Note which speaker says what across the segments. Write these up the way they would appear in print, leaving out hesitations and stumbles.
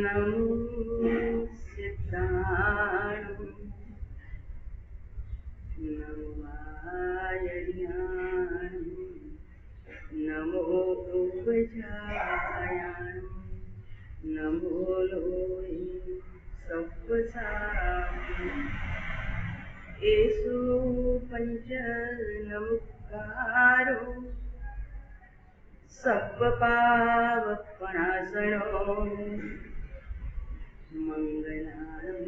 Speaker 1: नमो सिद्धाणं नमो आयर्याणं नमो उपजायाणं नमो लोये सप्पसाम् एषु पञ्च नमुकारो सप्पपावपणासनो मंगलानं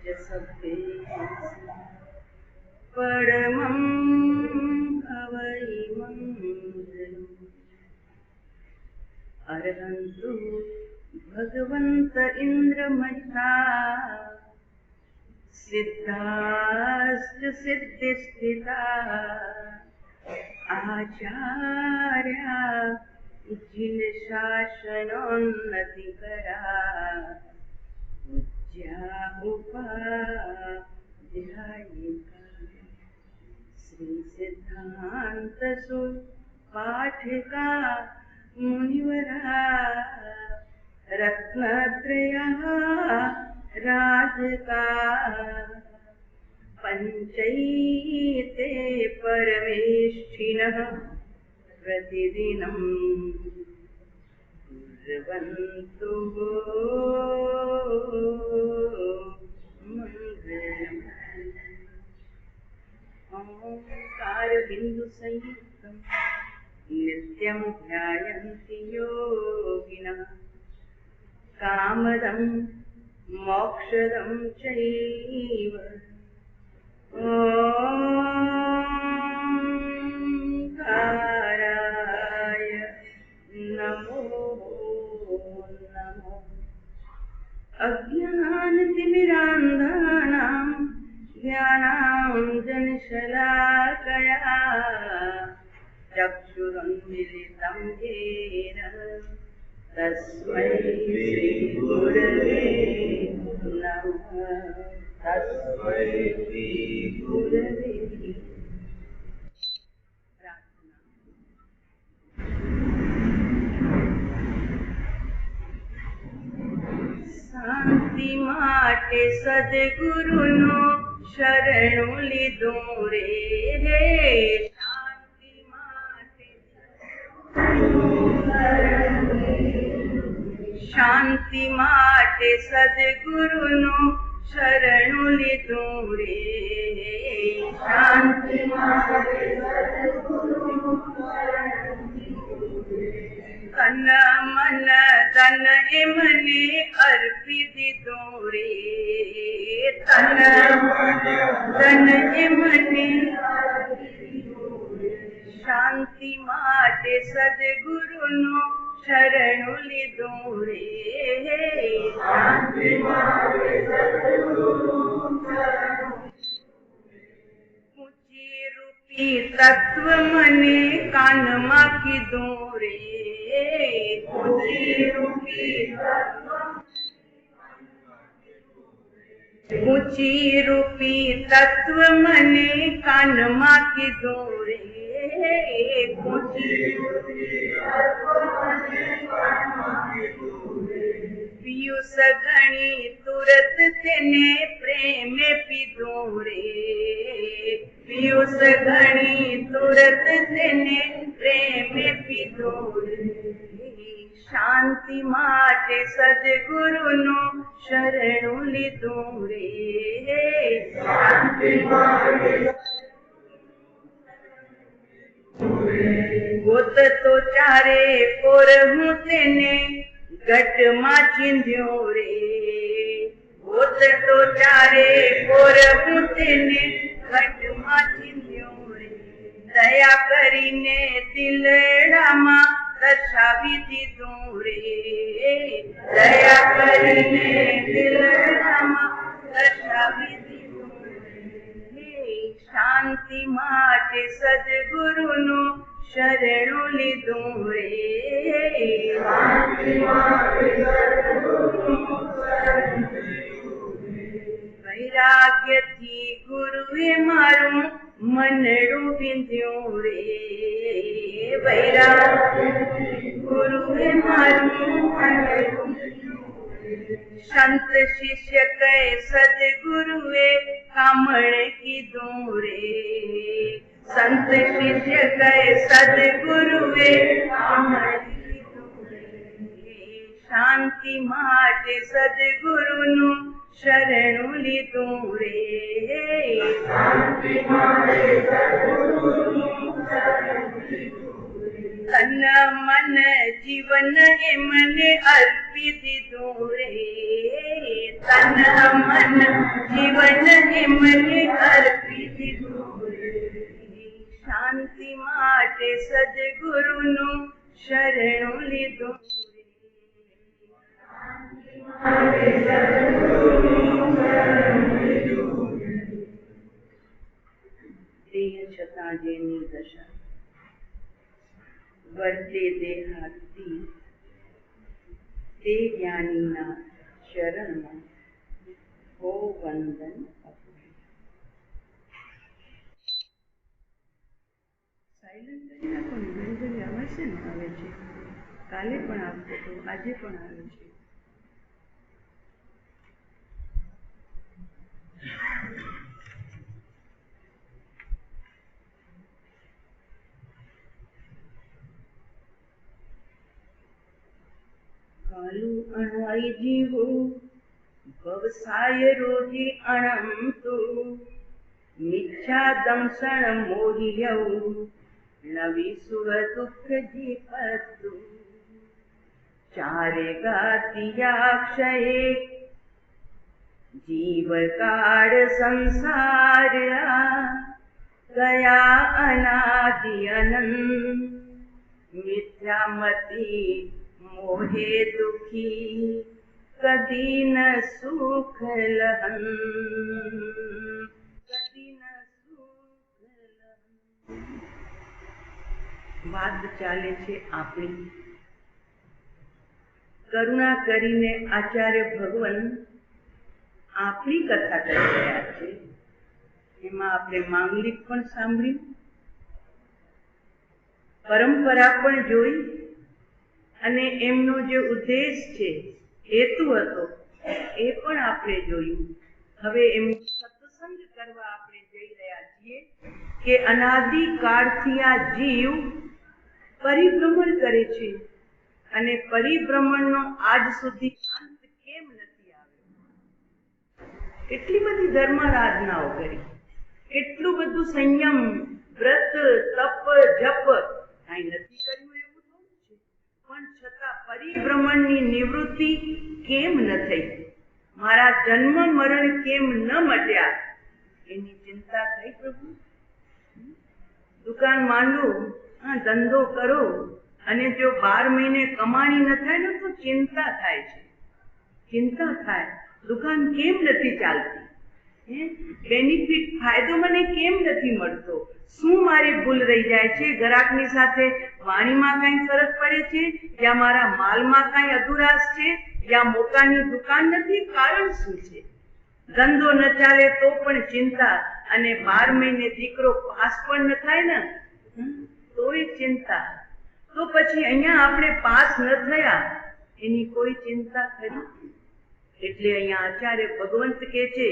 Speaker 1: च सभ्ये परमं हवै मंगलम् अर्हन्तु भगवन्त इन्द्रमहिता सिद्धाश्च सिद्धिस्थिता आचार्या जिन शासनोन्नतिकरा पूज्या उपाध्यायिका श्री सिद्धांत सुपाठिका मुनिवरा रत्नत्रया राधिका पंचैते परमेष्ठिनः प्रतिदिनं कुर्वन्तु मङ्गलम् ओंकारबिन्दुसंयुक्तं नित्यं ध्यायन्ति योगिनः कामदं मोक्षदं चैव ओंकाराय नमो नमः। अज्ञानतिमिरान्धानां ज्ञानाञ्जनशलाकया चक्षुरुन्मिलितं येन तस्मै श्रीगुरवे नमः। तस्मै श्रीगुरवे शांति माटे सद्गुरुनो शरणु लीधुं रे शांति माटे शांति माटे सद्गुरुनो शरणु लीधुं रे शांति माटे सद्गुरुनो तन मन धन एमने अर्पी दीधुं रे तन मन धन एमने शांति माटे सद्गुरुनो शरणु लीधुं रे शांति माटे सद्गुरुनो ऊंची रूपी तत्व मने कानमा कीधुं रे ऊंची रूपी तत्व मने कानमा कीधुं रे पीयूष घणी तुरत तेने प्रेम पीधुं रे पीयूष घणी तुरत तेने प्रेम पीधुं रे शांति माटे सद्गुरुनो शरणु लीधुं रे शांति माटे गोत तो चारे कोर हूँ तेने घट मां चींध्यो रे गोत तो चारे कोर हूँ तेने घट मां चींध्यो रे दया करीने दिलड़ा मां दर्शावी दीधुं रे दया करीने दिलड़ा मां दर्शावी दीधुं रे शांति माटे सद्गुरुनो शरणु लीधुं रे शांति माटे सद्गुरुनो वैराग्य थी गुरुए मारू મનડું વિંધ્યું રે વૈરા ગુરુએ મારું મનડું. સંત શિષ્ય કહે સદગુરુએ કામણ કીધું રે. સંત શિષ્ય કહે સદગુરુએ કામણ કીધું રે. શાંતિ માટે સદગુરુનું શરણું લીધું રે. શાંતિ માટે સદગુરુનું શરણું લીધું રે. તન મન જીવન એમને અર્પી દીધું રે. તન મન જીવન એમને અર્પી દીધું રે. શાંતિ માટે સદગુરુનું શરણું લીધું રે. દેહ છતાં જેની દશા વર્તે દેહાતી તે જ્ઞાનીના ચરણમાં હો વંદન અપૂર્વ. સાયલન્ટ કરી નાખો ને, ઘડી ઘડી આવશે ને, આવે છે, કાલે પણ આવતો હતો, આજે પણ આવે છે. કાલું અણાઈ જીવું ભવસાય રોધી અણંતું. મિથ્યા દંસણ મોહિયવું નવી સુર દુઃખ જીપતું. ચારે ગાતિયાક્ષયે જીવકાળ સંસાર ગયા અનાદિ અનંત. મિથ્યામતી મોહે દુખી કદી ન સુખ લહન. કદી ન સુખ લહન. વાત ચાલે છે આપણી. કરુણા કરીને આચાર્ય ભગવાન આપણી કથા કરી રહ્યા છે. એમાં આપણે માંગલિક પણ સાંભળ્યું, પરંપરા પણ જોઈ, અને એમનો જે ઉદ્દેશ છે, હેતુ હતો, એ પણ આપણે જોયું. હવે એમનો સત્સંગ કરવા આપણે જઈ રહ્યા છીએ કે અનાદિ કાળથી આ જીવ પરિભ્રમણ કરે છે, અને પરિભ્રમણનો આજ સુધી અંત કેમ નથી આવ્યો. એટલી બધી ધર્મારાધનાઓ કરી, એટલું બધું સંયમ, વ્રત, તપ, જપ કાંઈ નથી કર્યું એવું થોડું છે, પણ છતાં પરિભ્રમણની નિવૃત્તિ કેમ ન થઈ, મારા જન્મ મરણ કેમ ન મટ્યા, એની ચિંતા થઈ પ્રભુ. દુકાન માંડો, ધંધો કરો, અને જો 12 મહિને કમાણી ન થાય ને તો ચિંતા થાય છે. ચિંતા થાય, દુકાન કેમ નથી ચાલતી, બેનિફિટ ફાયદો મને કેમ નથી મળતો, શું મારી ભૂલ રહી જાય છે, ગ્રાહકની સાથે વાણીમાં કાંઈ ફરક પડે છે, યા મારા માલમાં કાંઈ અધુરાશ છે, યા મોકાની દુકાન નથી, કારણ શું છે. ધંધો ન ચાલે તો પણ ચિંતા, અને 12 મહિને દીકરો પાસ પણ ન થાય ને તોય ચિંતા. તો પછી અહીંયા આપણે પાસ ન થયા એની કોઈ ચિંતા ખરી? એટલે અહીંયા આચાર્ય ભગવંત કહે છે,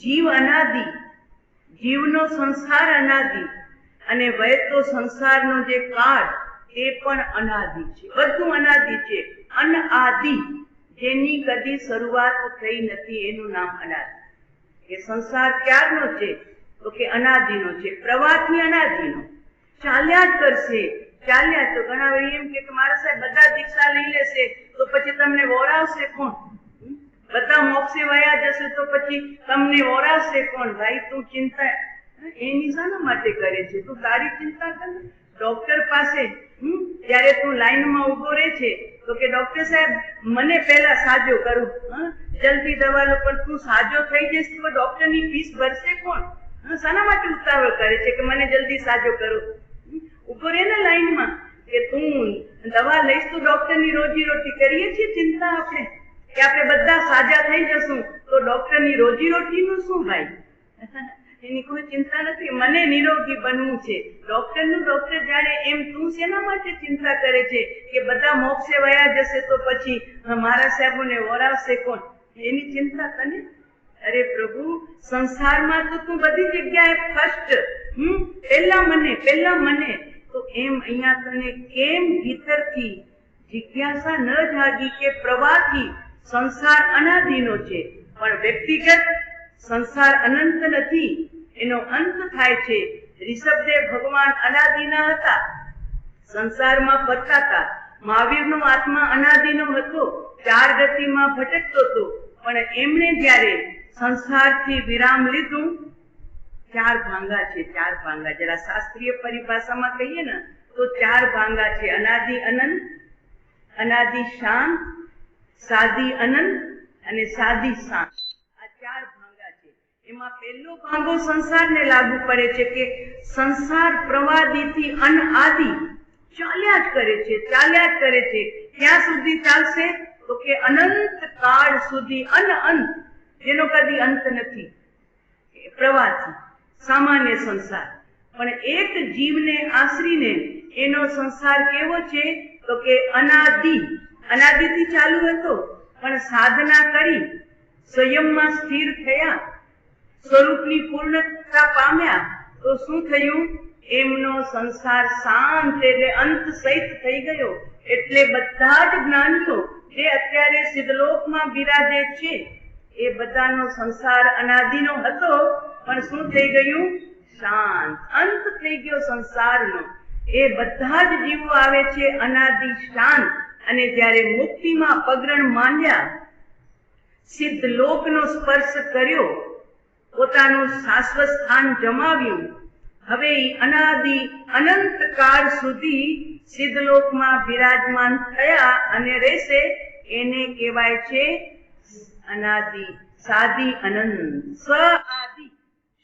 Speaker 1: જીવ અનાદિ, જીવનો સંસાર અનાદિ, અને વહેતો સંસારનો જે કાળ તે પણ અનાદિ છે. બધું અનાદિ છે. અનઆદિ, જેની કદી શરૂઆત થઈ નથી, એનું નામ અનાદિ. એ સંસાર ક્યારનો છે? તો કે અનાદિનો છે. પ્રવાહથી અનાદિનો ચાલ્યા જ કરશે, ચાલ્યા. તો ઘણા વાર એમ કે મારા સાહેબ બધા દીક્ષા લઈ લેશે તો પછી તમને વોરાવશે કોણ? બધા મોક્ષે વયા જશે તો પછી તમને વોરાવશે કોણ? ભાઈ તું ચિંતા એની શાના માટે કરે છે? તું તારી ચિંતા કર. ડોક્ટર પાસે ત્યારે તું લાઈનમાં ઉભો રહે છે તો કે ડોક્ટર સાહેબ મને પહેલા સાજો કરું, જલ્દી દવા લો. પણ તું સાજો થઈ જઈશ તો ડોક્ટરની ફીસ ભરશે કોણ? શાના માટે ઉતાવળ કરે છે કે મને જલ્દી સાજો કરો? ઉભો રહે ને લાઈનમાં, કે તું દવા લઈશ તો ડોક્ટરની રોજી રોટી. કરીએ છીએ ચિંતા આપણે કે આપણે બધા સાજા થઈ જશું તો ડોક્ટરની રોજી રોટીનું શું ભાઈ? એની કોઈ ચિંતા નથી, મને નિરોગી બનવું છે. ડોક્ટરનું ડોક્ટર જાણે એમ તું શેના માટે ચિંતા કરે છે કે બધા મોક્ષે વયા જશે તો પછી મારા સાહેબોને ઓરાવશે કોણ? એની ચિંતા તને? અરે પ્રભુ, સંસારમાં તો તું બધી જગ્યાએ ફર્સ્ટ, પહેલા મને તો એમ અહીંયા તને કેમ ભીતરથી જિજ્ઞાસા ન જાગી કે પ્રવાહથી સંસાર અનાદિનો છે, પણ વ્યક્તિગત સંસાર અનંત નથી, એનો અંત થાય છે. ઋષભદેવ ભગવાન અનાદિના હતા, સંસારમાં ફરતા હતા. મહાવીરનો આત્મા અનાદિનો હતો, ચાર ગતિમાં ભટકતો હતો, પણ એમણે જ્યારે સંસારથી વિરામ લીધું, ચાર ભાંગા છે, ચાર ભાંગા. જરા શાસ્ત્રીય પરિભાષામાં કહીએ ને તો ચાર ભાંગા છે: અનાદિ અનંત, અનાદિ શાંત, સાદી અનંત અને સાદી શાંત. આ ચાર ભાંગા છે. એમાં પહેલો ભાંગો સંસારને લાગુ પડે છે કે સંસાર પ્રવાદીથી અનઆદિ ચાલ્યા જ કરે છે, ચાલ્યા જ કરે છે. ક્યાં સુધી ચાલશે? તો કે અનંત કાળ સુધી, અનંત, જેનો કદી અંત નથી. પ્રવાહથી સામાન્ય સંસાર. પણ એક જીવને આશરીને એનો સંસાર કેવો છે? તો કે અનાદિથી ચાલુ હતો, પણ સાધના કરી સંયમમાં સ્થિર થયા, સ્વરૂપની પૂર્ણતા પામ્યા, તો શું થયું? એમનો સંસાર શાંત, એટલે અંત સહિત થઈ ગયો. એટલે બધા જ જ્ઞાનીઓ જે અત્યારે સિદ્ધલોકમાં બિરાજે છે, એ બધાનો સંસાર અનાદિનો હતો, પણ શું થઈ ગયું? શાંત, અંત થઈ ગયો સંસારનો. એ બધા જ જીવો આવે છે અનાદિ શાંત. અને જ્યારે મુક્તિમાં પગરણ માંડ્યા, સિદ્ધ લોકનો સ્પર્શ કર્યો, પોતાનું શાશ્વત સ્થાન જમાવ્યું, હવે અનાદિ અનંત કાળ સુધી સિદ્ધલોકમાં બિરાજમાન થયા અને રહેશે. એને કહેવાય છે અનાદિ સાદી અનંત, સઆદિ.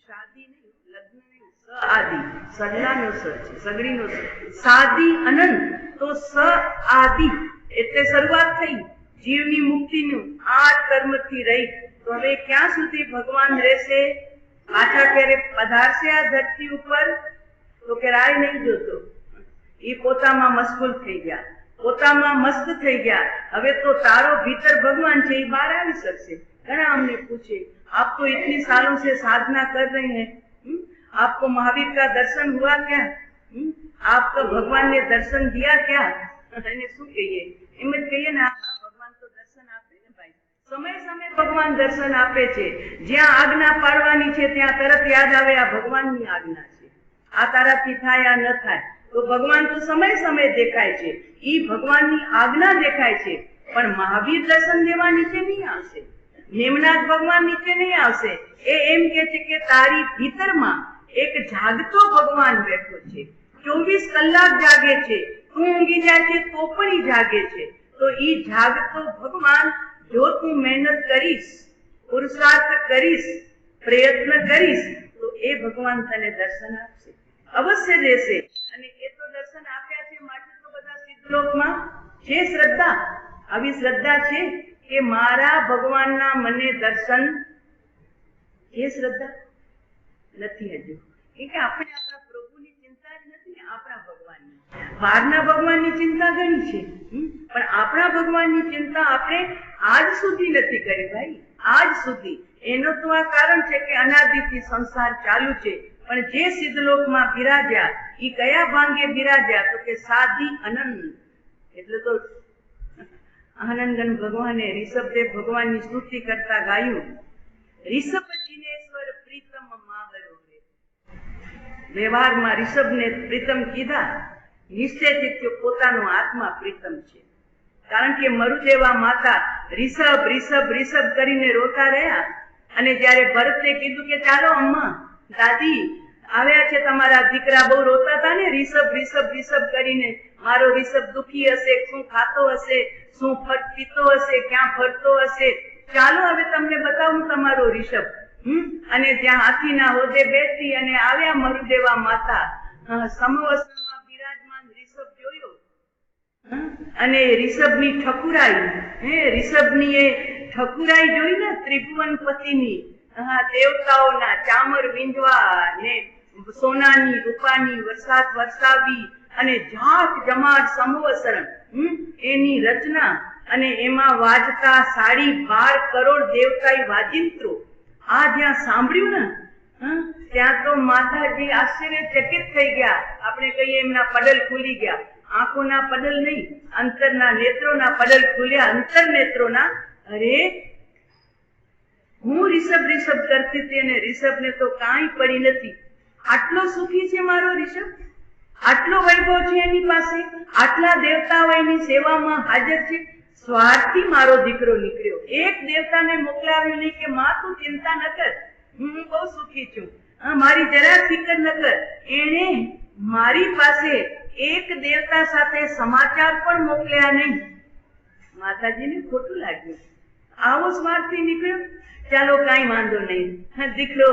Speaker 1: શાદી નહીં, લગ્ન નહીં, સઆદિ. સગડાનો સ છે, સગડીનો સ. સાદી અનંત, તો સઆદિ એટલે શરૂઆત થઈ જીવની મુક્તિનું. આ કર્મથી રહી તો હવે ક્યાં સુધી ભગવાન રહેશે? પાછા ક્યારે પધારશે આ ધરતી ઉપર? તો કે રાય નહીં જોતો. એ પોતામાં મશગુલ થઈ ગયા, પોતામાં મસ્ત થઈ ગયા. હવે તો તારો ભીતર ભગવાન છે, એ બહાર આવી શકશે. ઘણા અમને પૂછે, આપ તો इतनी सालों से साधना कर रहे हैं, आपको महावीर का दर्शन हुआ क्या? आपका भगवान ने दर्शन दिया क्या? એને શું કહીએ? એમ જ કહીએ ને, ભગવાન તો દર્શન આપે ને ભાઈ, સમય સમય ભગવાન દર્શન આપે છે. જ્યાં આજ્ઞા પાડવાની છે ત્યાં તરત યાદ આવે આ ભગવાનની આજ્ઞા છે, આ તારાથી થાય, આ ન થાય. તો ભગવાન તો સમય સમય દેખાય છે, ઈ ભગવાનની આજ્ઞા દેખાય છે. પણ મહાવીર દર્શન દેવા નીચે નહીં આવશે, નેમનાથ ભગવાન નીચે નહીં આવશે. એ એમ કે છે કે તારી ભીતરમાં એક જાગતો ભગવાન બેઠો છે, 24 કલાક જાગે છે. તું ઊંઘી જાય છે તો પણ ઈ જાગે છે. તો ઈ જાગતો ભગવાન, જો તું મહેનત કરીશ, પુરુષાર્થ કરીશ, પ્રયત્ન કરીશ, તો એ ભગવાન તને દર્શન આપશે, અવશ્ય દેશે. અને એ તો દર્શન આપ્યા છે માટે તો બધા સિદ્ધલોકમાં છે શ્રદ્ધા. આવી શ્રદ્ધા છે કે મારા ભગવાનના મને દર્શન, એ શ્રદ્ધા નથી હજુ. કે આપણે આપણા પ્રભુની ચિંતા જ નથી, આપણા ભગવાનની. બહારના ભગવાનની ચિંતા ઘણી છે, પણ આપણા ભગવાનની ચિંતા આપણે આજ સુધી નથી કરી ભાઈ, આજ સુધી. એનો તો આ કારણ છે કે અનાદિથી સંસાર ચાલુ છે. પણ જે સિદ્ધલોકમાં બિરાજ્યા, એ કયા ભાંગે બિરાજ્યા? તો કે સાદી અનંત. એટલે તો આનંદન ભગવાને ઋષભદેવ ભગવાનની સ્તુતિ કરતા ગાયું, ऋषभ जिनेश्वर प्रीतम मावरो रे. વ્યવહારમાં ઋષભને પ્રીતમ કીધા, નિશ્ચયથી પોતાનો આત્મા પ્રીતમ છે. કારણ કે મરુદેવા માતા ઋષભ ઋષભ ઋષભ કરીને રોતા રહ્યા. અને જ્યારે ભરતે કીધું કે ચાલો અમ્મા, દાદી આવ્યા છે તમારા દીકરા, બહુ રોતા હતા ને ઋષભ ઋષભ ઋષભ કરીને, મારો ऋષભ દુખી હશે, શું ખાતો હશે, શું પીતો હશે, ક્યાં ફરતો હશે, ચાલો હવે તમને બતાવું તમારો ઋષભ. અને જ્યાં હાથીના હોદે બેસી અને આવ્યા મરુદેવા માતા, સમવસ્ત્રમાં બિરાજમાન ઋષભ જોયો. અને ઋષભની ઠકુરાઈ, ઋષભની એ ઠકુરાઈ જોઈ ને ત્રિભુવન પતિની, હા, દેવતાઓના ચામર વીંધવા ને સોનાની રૂપાની વરસાદ વરસાવી અને જાત જમાટ સંવત્સરણ એની રચના અને એમાં વાજતા 12.5 કરોડ દેવતાઈ વાજિંત્રો. આ જ્યાં સાંભળ્યું ને ત્યાં તો માતાજી આશ્ચર્યચકિત થઈ ગયા. આપણે કહીએ એમના પડલ ખુલી ગયા. આંખોના પડલ નહીં, અંતરના નેત્રોના પડલ ખુલ્યા. અંતર નેત્રોના. અરે હું રિષભ કરતી હતી અને રિષભને તો કાંઈ પડી નથી. આટલો સુખી છે મારો રિષભ, આટલો વૈભવ છે એની પાસે, આટલા દેવતાઓ એની સેવામાં હાજર છે. સ્વાર્થી મારો દીકરો નીકળ્યો. એક દેવતાને મોકલાવ્યું નહીં કે માં તું ચિંતા ન કર, હું બહુ સુખી છું, મારી જરા ફિકર ન કર. એણે મારી પાસે એક દેવતા સાથે સમાચાર પણ મોકલ્યા નહીં. માતાજીને ખોટું લાગ્યું. આવો સ્વાર્થી નીકળ્યો. ચાલો કાંઈ વાંધો નહીં, દીકરો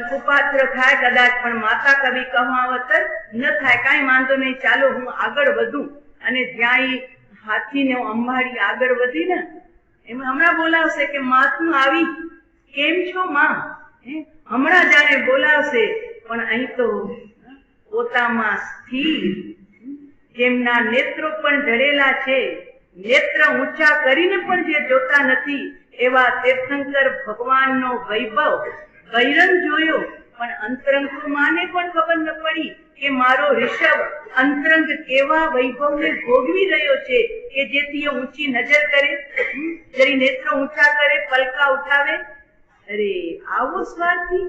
Speaker 1: કુપાત્ર થાય કદાચ પણ માતા કવિ કહાવતર ન થાય. કાંઈ વાંધો નહીં, ચાલો હું આગળ વધું. અને જ્યાં એ હાથીને અંબાડી આગળ વધી ને એમાં હમણાં બોલાવશે કે માં તું આવી, કેમ છો માં, હમણાં જાણે બોલાવશે. પણ અહીં તો પોતામાં સ્થિર, જેમના નેત્રો પણ ઢળેલા છે, નેત્ર ઊંચા કરીને પણ જે જોતા નથી એવા તીર્થંકર ભગવાનનો વૈભવ બહિરંગ જોયો. પણ અંતરંગ તો માને પણ ખબર ન પડી કે મારો રિષભ અંતરંગ કેવા વૈભવને ભોગવી રહ્યો છે કે જેથી એ ઊંચી નજર કરે, જરી નેત્ર ઊંચા કરે, પલકા ઉઠાવે. અરે આવો સ્વાર્થી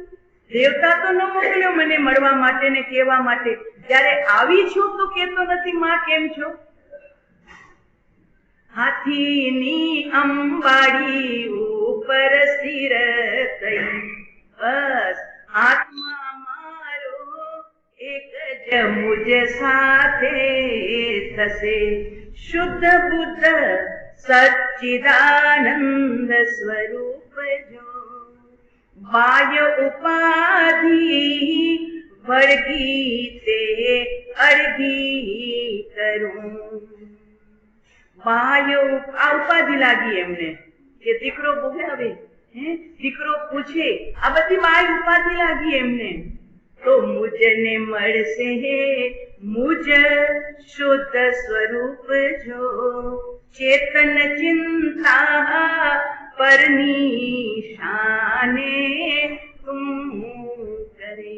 Speaker 1: દેવતા તો ન મોકલ્યો મને મળવા માટે ને કહેવા માટે. જ્યારે આવી છું તો કેતો નથી માં કેમ છો. હાથીની અંબાડી ઉપર સ્થિર થઈ, બસ આત્મા મારો એક જ મુજ સાથે થશે. શુદ્ધ બુદ્ધ સચ્ચિદાનંદ સ્વરૂપ જો, બાહ્ય ઉપાધિ વળગી તે અડધી કરું. બાહ્ય ઉપાધિ લાગી એમને કે દીકરો બોલાવે, દીકરો પૂછે, આ બધી બાહ્ય ઉપાધિ લાગી એમને. તો મુજને મળશે મુજ શુદ્ધ સ્વરૂપ જો, ચેતન ચિંતા પરની શાને તું કરે.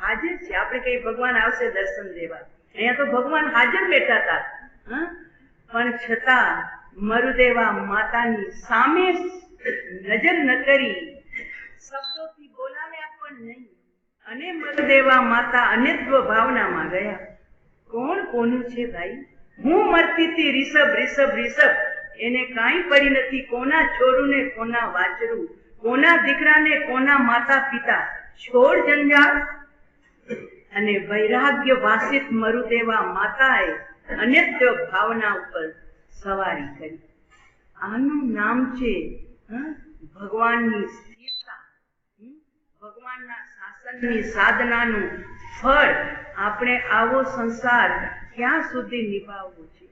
Speaker 1: હાજર છે. આપણે કઈ ભગવાન આવશે દર્શન દેવા, અહીંયા તો ભગવાન હાજર બેઠા હતા. પણ છતાં મરુદેવા માતાની સામે નજર ન કરી, શબ્દોથી બોલાવ્યા પણ નહીં. અને મરુદેવા માતા અનેત્વ ભાવનામાં ગયા. કોણ કોનું છે ભાઈ? હું મરતી હતી રિષભ, એને કાંઈ પડી નથી. કોના છોરું ને કોના વાચરું, કોના દીકરાને કોના માતા પિતા. છોડ જંજાળ. અને વૈરાગ્ય વાસિત મરુદેવા માતાએ અનેત્ય ભાવના ઉપર સવારી કરી. આનું નામ છે ભગવાનની સ્થિરતા, ભગવાનના શાસનની સાધનાનું ફળ. આપણે આવો સંસાર ક્યાં સુધી નિભાવવો છે,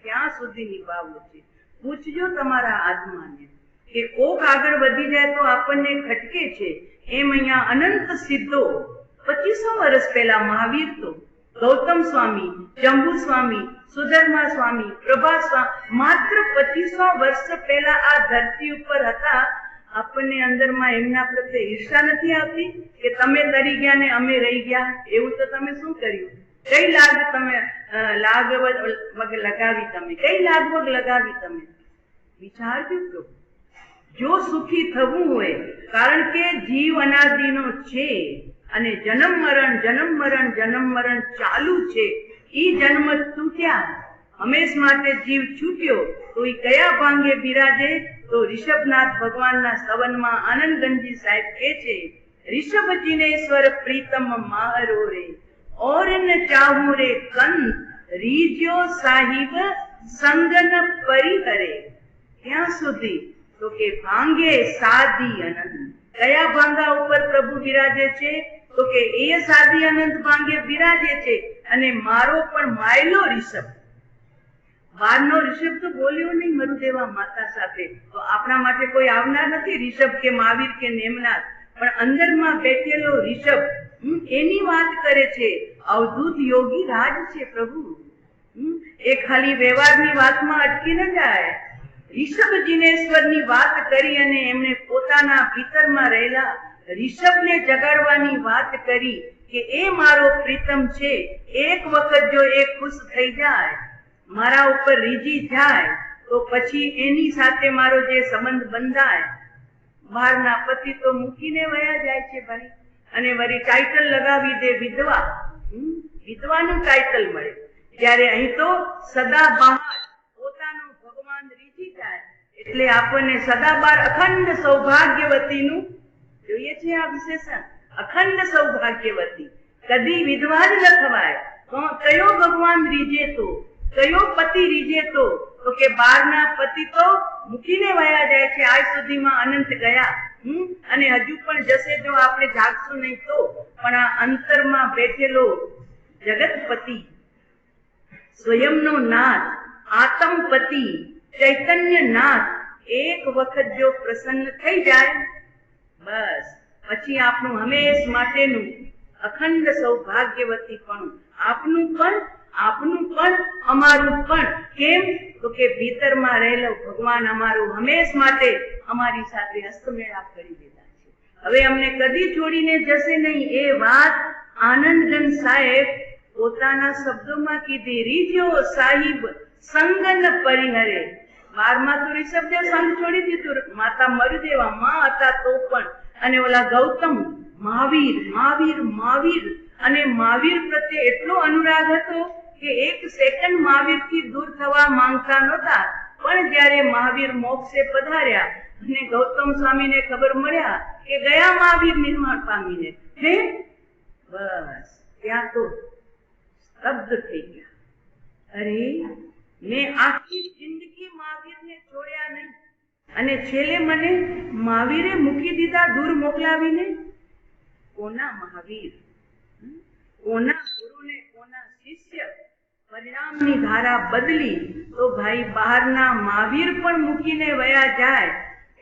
Speaker 1: ક્યાં સુધી નિભાવવો છે? પૂછજો તમારા આત્માને કે કોક આગળ વધી જાય તો આપણને ખટકે છે. એમ અહીંયા અનંત સિદ્ધો 2500 વર્ષ પહેલા મહાવીર તો ગૌતમ સ્વામી, જંબુ સ્વામી, સુધર્મા સ્વામી, પ્રભા સ્વામી માત્ર 2500 વર્ષ પહેલા આ ધરતી ઉપર હતા. આપણને અંદરમાં એમના પ્રત્યે ઈર્ષા નથી આવતી કે તમે તરી ગયા ને અમે રહી ગયા? એવું તો તમે શું કર્યું? કઈ લાગવગ લગાવી તમે? કઈ લાગવગ લગાવી તમે? વિચારજો તો. જો સુખી થવું હોય, કારણ કે જીવ અનાદિનો છે અને જન્મ મરણ ચાલુ છે. ઈ જન્મ તૂટ્યા, હંમેશ માટે જીવ છૂટ્યો તો ઈ કયા ભાંગે બિરાજે? તો રિષભનાથ ભગવાનના સ્તવનમાં આનંદગંજી સાહેબ કહે છે, રિષભ જીનેશ્વર પ્રીતમ મારો રે, ઓર ન ચાહું રે કંત, રીજ્યો સાહિબ સંગન પરિહરે. ક્યાં સુધી? તો કે ભાંગે સાદી અનંત. કયા ભાંગા ઉપર પ્રભુ બિરાજે છે? તો કે એ સાદી અનંત ભાંગે બિરાજે છે. અને મારો પણ માયલો રિષભ બહારનો રિષભ તો બોલ્યો નહીં મરુદેવા માતા સાથે, તો આપણા માટે કોઈ આવનાર નથી રિષભ કે મહાવીર કે નેમનાથ, પણ અંદરમાં બેઠેલો રિષભ એની વાત કરે છે. અવધૂત યોગી રાજ છે પ્રભુ. એ ખાલી વ્યવહારની વાતમાં અટકી ન જાય. રિષભ જિનેશ્વરની વાત કરી અને એમણે પોતાના ભીતરમાં રહેલા રિષભને જગાડવાની વાત કરી કે એ મારો પ્રીતમ છે. એક વખત જો એ ખુશ થઈ જાય, મારા ઉપર રીઝી જાય, તો પછી એની સાથે મારો જે સંબંધ બંધાય. બહારના પતિ તો મૂકીને વયા જાય છે ભાઈ, અને વળી ટાઇટલ લગાવી દે વિધવા. વિધવાનું ટાઇટલ મળે, જ્યારે અહીં તો સદા બહાર પોતાનો ભગવાન રીઝી જાય એટલે આપણને સદાબાર અખંડ સૌભાગ્યવતીનું જોઈએ છે આ વિશેષણ. અખંડ સૌભાગ્યવતી, કદી વિધવા જ ન થવાય. કયો ભગવાન રીઝે તો, કયો પતિ રીઝે તો કે બહારના પતિ તો મૂકીને વયા જાય છે, આજ સુધીમાં અનંત ગયા, અને હજુ પણ જશે જો આપણે જાગશું નહીં તો. પણ આ અંતરમાં બેઠેલો જગતપતિ, સ્વયંનો નાથ, આત્મપતિ, ચૈતન્ય નાથ એક વખત જો પ્રસન્ન થઈ જાય, બસ પછી આપણું હંમેશ માટેનું અખંડ સૌભાગ્યવતી પણ આપનું પણ અમારું પણ. કેમ? તો કે ભીતરમાં રહેલો ભગવાન અમારું હંમેશ માટે અમારી સાથે હસ્તમેળાપ કરી દીધા છે. હવે અમને કદી છોડીને જશે નહીં. એ વાત આનંદગન સાહેબ પોતાના શબ્દોમાં કીધી. રીજ્યો સાહિબ સંગન પરિહરે. 12માં તો ઋષભદેવ સંગ છોડી દીધું, માતા મરુદેવા માં હતા તો પણ. અને ઓલા ગૌતમ મહાવીર અને મહાવીર પ્રત્યે એટલો અનુરાગ હતો કે એક સેકન્ડ મહાવીરથી દૂર થવા માંગતા નહોતા. પણ જ્યારે મહાવીર મોક્ષે પધાર્યા અને ગૌતમ સ્વામીને ખબર મળ્યા કે ગયા મહાવીર નિર્વાણ પામીને, બસ ત્યાં તો સ્તબ્ધ થઈ ગયા. અરે મેં આખી જિંદગી મહાવીરને છોડ્યા નહીં, અને છેલ્લે મને મહાવીરે મૂકી દીધા દૂર મોકલાવીને. કોના મહાવીર, કોના ગુરુ ને કોના શિષ્ય, પરિણામની ધારા બદલી તો ભાઈ બહારના મહાવીર પણ મૂકીને વયા જાય.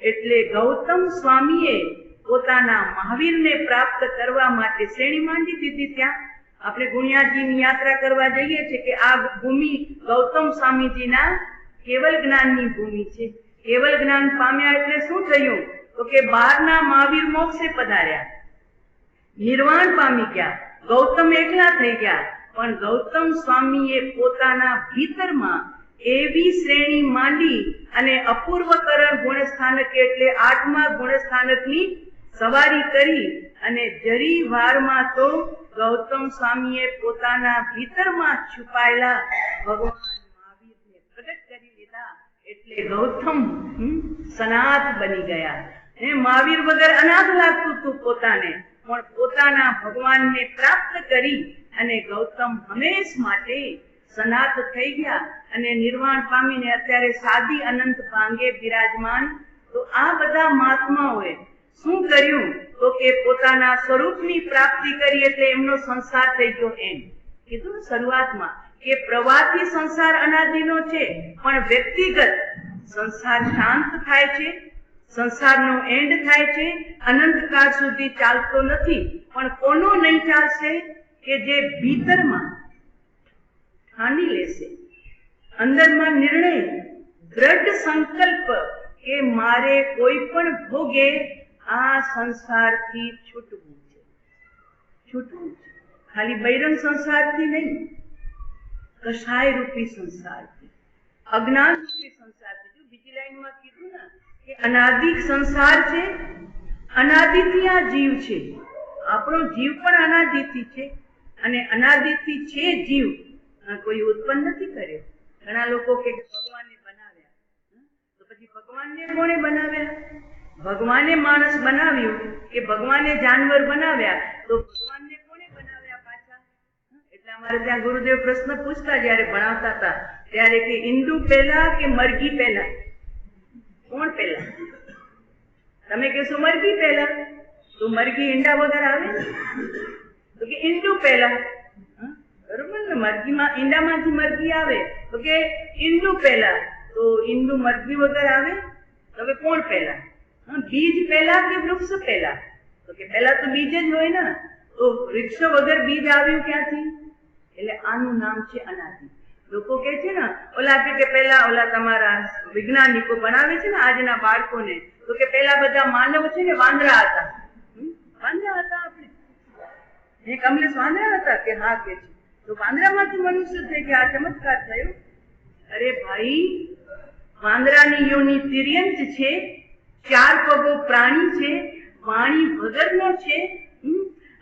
Speaker 1: એટલે ગૌતમ સ્વામીએ પોતાના મહાવીરને પ્રાપ્ત કરવા માટે શ્રેણી માંડી દીધી. ત્યાં આપણે ગુણ્યાજીની યાત્રા કરવા જઈએ છીએ કે આ ભૂમિ ગૌતમ સ્વામીજીના કેવલ જ્ઞાનની ભૂમિ છે. કેવલ જ્ઞાન પામ્યા એટલે શું થયું? તો કે બહારના મહાવીર મોક્ષે પધાર્યા, નિર્વાણ પામી ગયા, ગૌતમ એકલા થઈ ગયા. પણ ગૌતમ સ્વામીએ પોતાના ભીતરમાં એવી શ્રેણી માંડી અને અપૂર્વકરણ ગુણસ્થાનક એટલે 8મા ગુણસ્થાનકની સવારી કરી. અને જરી વારમાં તો ગૌતમ સ્વામીએ પોતાના ભીતરમાં છુપાયેલા ભગવાન મહાવીરને પ્રગટ કરી લીધા. એટલે ગૌતમ સનાથ બની ગયા. મહાવીર વગર અનાથ લાગતું હતું પોતાને, પણ પોતાના ભગવાનને પ્રાપ્ત કરી અને ગૌતમ હંમેશ માટે સનાથ થઈ ગયા અને નિર્વાણ પામીને અત્યારે સાદી અનંત ભાંગે બિરાજમાન. તો આ બધા મહાત્માઓએ શું કર્યું? તો કે પોતાના સ્વરૂપની પ્રાપ્તિ કરી એટલે એમનો સંસાર થઈ ગયો. એમ કીધું શરૂઆતમાં કે પ્રવાહથી સંસાર અનાદિનો છે, પણ વ્યક્તિગત સંસાર શાંત થાય છે, સંસારનો એન્ડ થાય છે, અનંતકાળ સુધી ચાલતો નથી. પણ કોનો નહીં ચાલશે? કે જે ભીતરમાં ઠાની લેશે, અંદરમાં નિર્ણય, દ્રઢ સંકલ્પ કે મારે કોઈ પણ ભોગે આ સંસારથી છૂટવું છે. ખાલી બૈરંગ સંસારથી નહીં, કષાય રૂપી સંસારથી, અજ્ઞાન રૂપી સંસારથી. જો બીજી લાઈનમાં કીધું ને કે અનાદિક સંસાર છે, અનાદિથી આ જીવ છે. આપણો જીવ પણ અનાદિથી છે, અને અનાદિથી છે જીવ, કોઈ ઉત્પન્ન નથી કર્યો. ઘણા લોકો કે ભગવાનને બનાવ્યા, તો પછી ભગવાનને કોણે બનાવ્યા? ભગવાને માણસ બનાવ્યું કે ભગવાને જાનવર બનાવ્યા, તો ભગવાનને કોણે બનાવ્યા પાછા? એટલે અમારે ત્યાં ગુરુદેવ પ્રશ્ન પૂછતા જયારે ભણાવતા હતા ત્યારે કે ઈંડુ પહેલા કે મરઘી પહેલા? કોણ પહેલા? તમે કહેશો મરઘી પહેલા, તો મરઘી ઈંડા વગર આવે? તો કે ઈંડુ પહેલા. બરોબર ને? ને મરઘીમાં ઈંડામાંથી મરઘી આવે તો કે ઈંડું પહેલા, તો ઈંડું મરઘી વગર આવે તો હવે કોણ પહેલા? બીજ પહેલા કે વૃક્ષ પહેલા? તો કે પહેલા તો બીજ જ હોય ને, તો વૃક્ષ વગર બીજ આવ્યું ક્યાંથી? એટલે આનું નામ છે અનાદિ. લોકો કે છે ને ઓલા કે પહેલા ઓલા તમારા વૈજ્ઞાનિકો બનાવે છે ને આજના બાળકોને, તો કે પહેલા બધા માનવ છે ને વાંદરા હતા. વાંદરા હતા આપણે કમલેશ વાંદરા હતા કે હા કે છે, તો વાંદરામાંથી મનુષ્ય થઈ ગયા, ચમત્કાર થયો. અરે ભાઈ, વાંદરાની યોની તિર્યંત છે, 4 પગો પ્રાણી છે, વાણી વગરનો છે,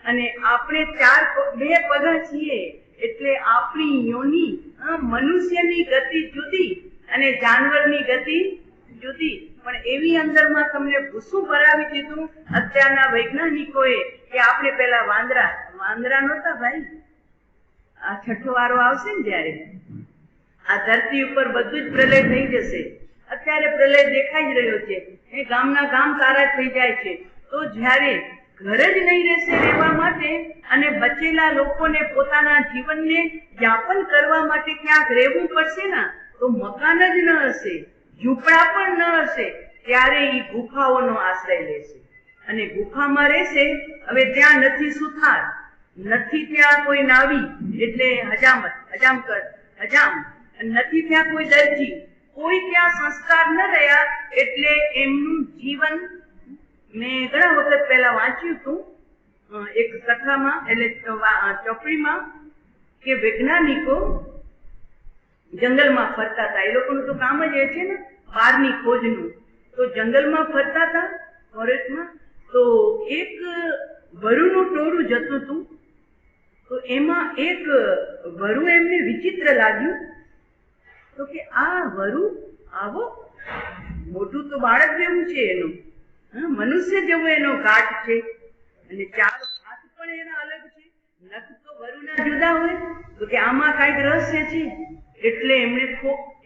Speaker 1: અને આપણે 2 પગા છીએ. એટલે આપણી યોની મનુષ્યની ગતિ જુદી અને જાનવરની ગતિ જુદી. પણ એવી અંદરમાં તમને ભૂસું ભરાવી દીધું અત્યારના વૈજ્ઞાનિકોએ કે આપણે પેલા વાંદરા નહોતા ભાઈ. આ 6ઠો વારો આવશે ને જ્યારે આ ધરતી ઉપર બધું જ પ્રલય થઈ જશે. અત્યારે પ્રલય દેખાઈ જ રહ્યો છે, એ ગામના ગામ તારા થઈ જાય છે. તો જ્યારે ઘર જ નહીં રહેશે રહેવા માટે અને બચેલા લોકોને પોતાના જીવનને યાપન કરવા માટે ક્યાંક રહેવું પડશે ને, તો મકાન જ ન હશે, ઝૂંપડા પણ ન હશે, ત્યારે એ ગુફાઓનો આશ્રય લેશે અને ગુફામાં રહેશે. હવે ત્યાં નથી સુથાર, નથી ત્યાં કોઈ નાવી એટલે હજામ, નથી ત્યાં કોઈ દરજી, કોઈ ત્યાં સંસ્કાર ન રહ્યા. એટલે એમનું જીવન મેં ઘણા વખત પહેલા વાંચ્યું હતું એક કથામાં, એટલે ચોપડીમાં, કે વૈજ્ઞાનિકો જંગલમાં ફરતા હતા. એ લોકોનું તો કામ જ એ છે ને બહારની ખોજનું. તો જંગલમાં ફરતા હતા ફોરેસ્ટમાં, તો એક વરુનું ટોળું જતું હતું. તો એમાં એક વરુ એમને વિચિત્ર લાગ્યું. તો કે આ વરુ આવો મોટું તો બાળક જેવું છે, એનું મનુષ્ય જેવો એનો ઘાટ છે, અને 4 હાથ પણ એના અલગ છે, નખ તો વરુના જુદા હોય. તો કે આમાં કઈક રહસ્ય છે. એટલે એમણે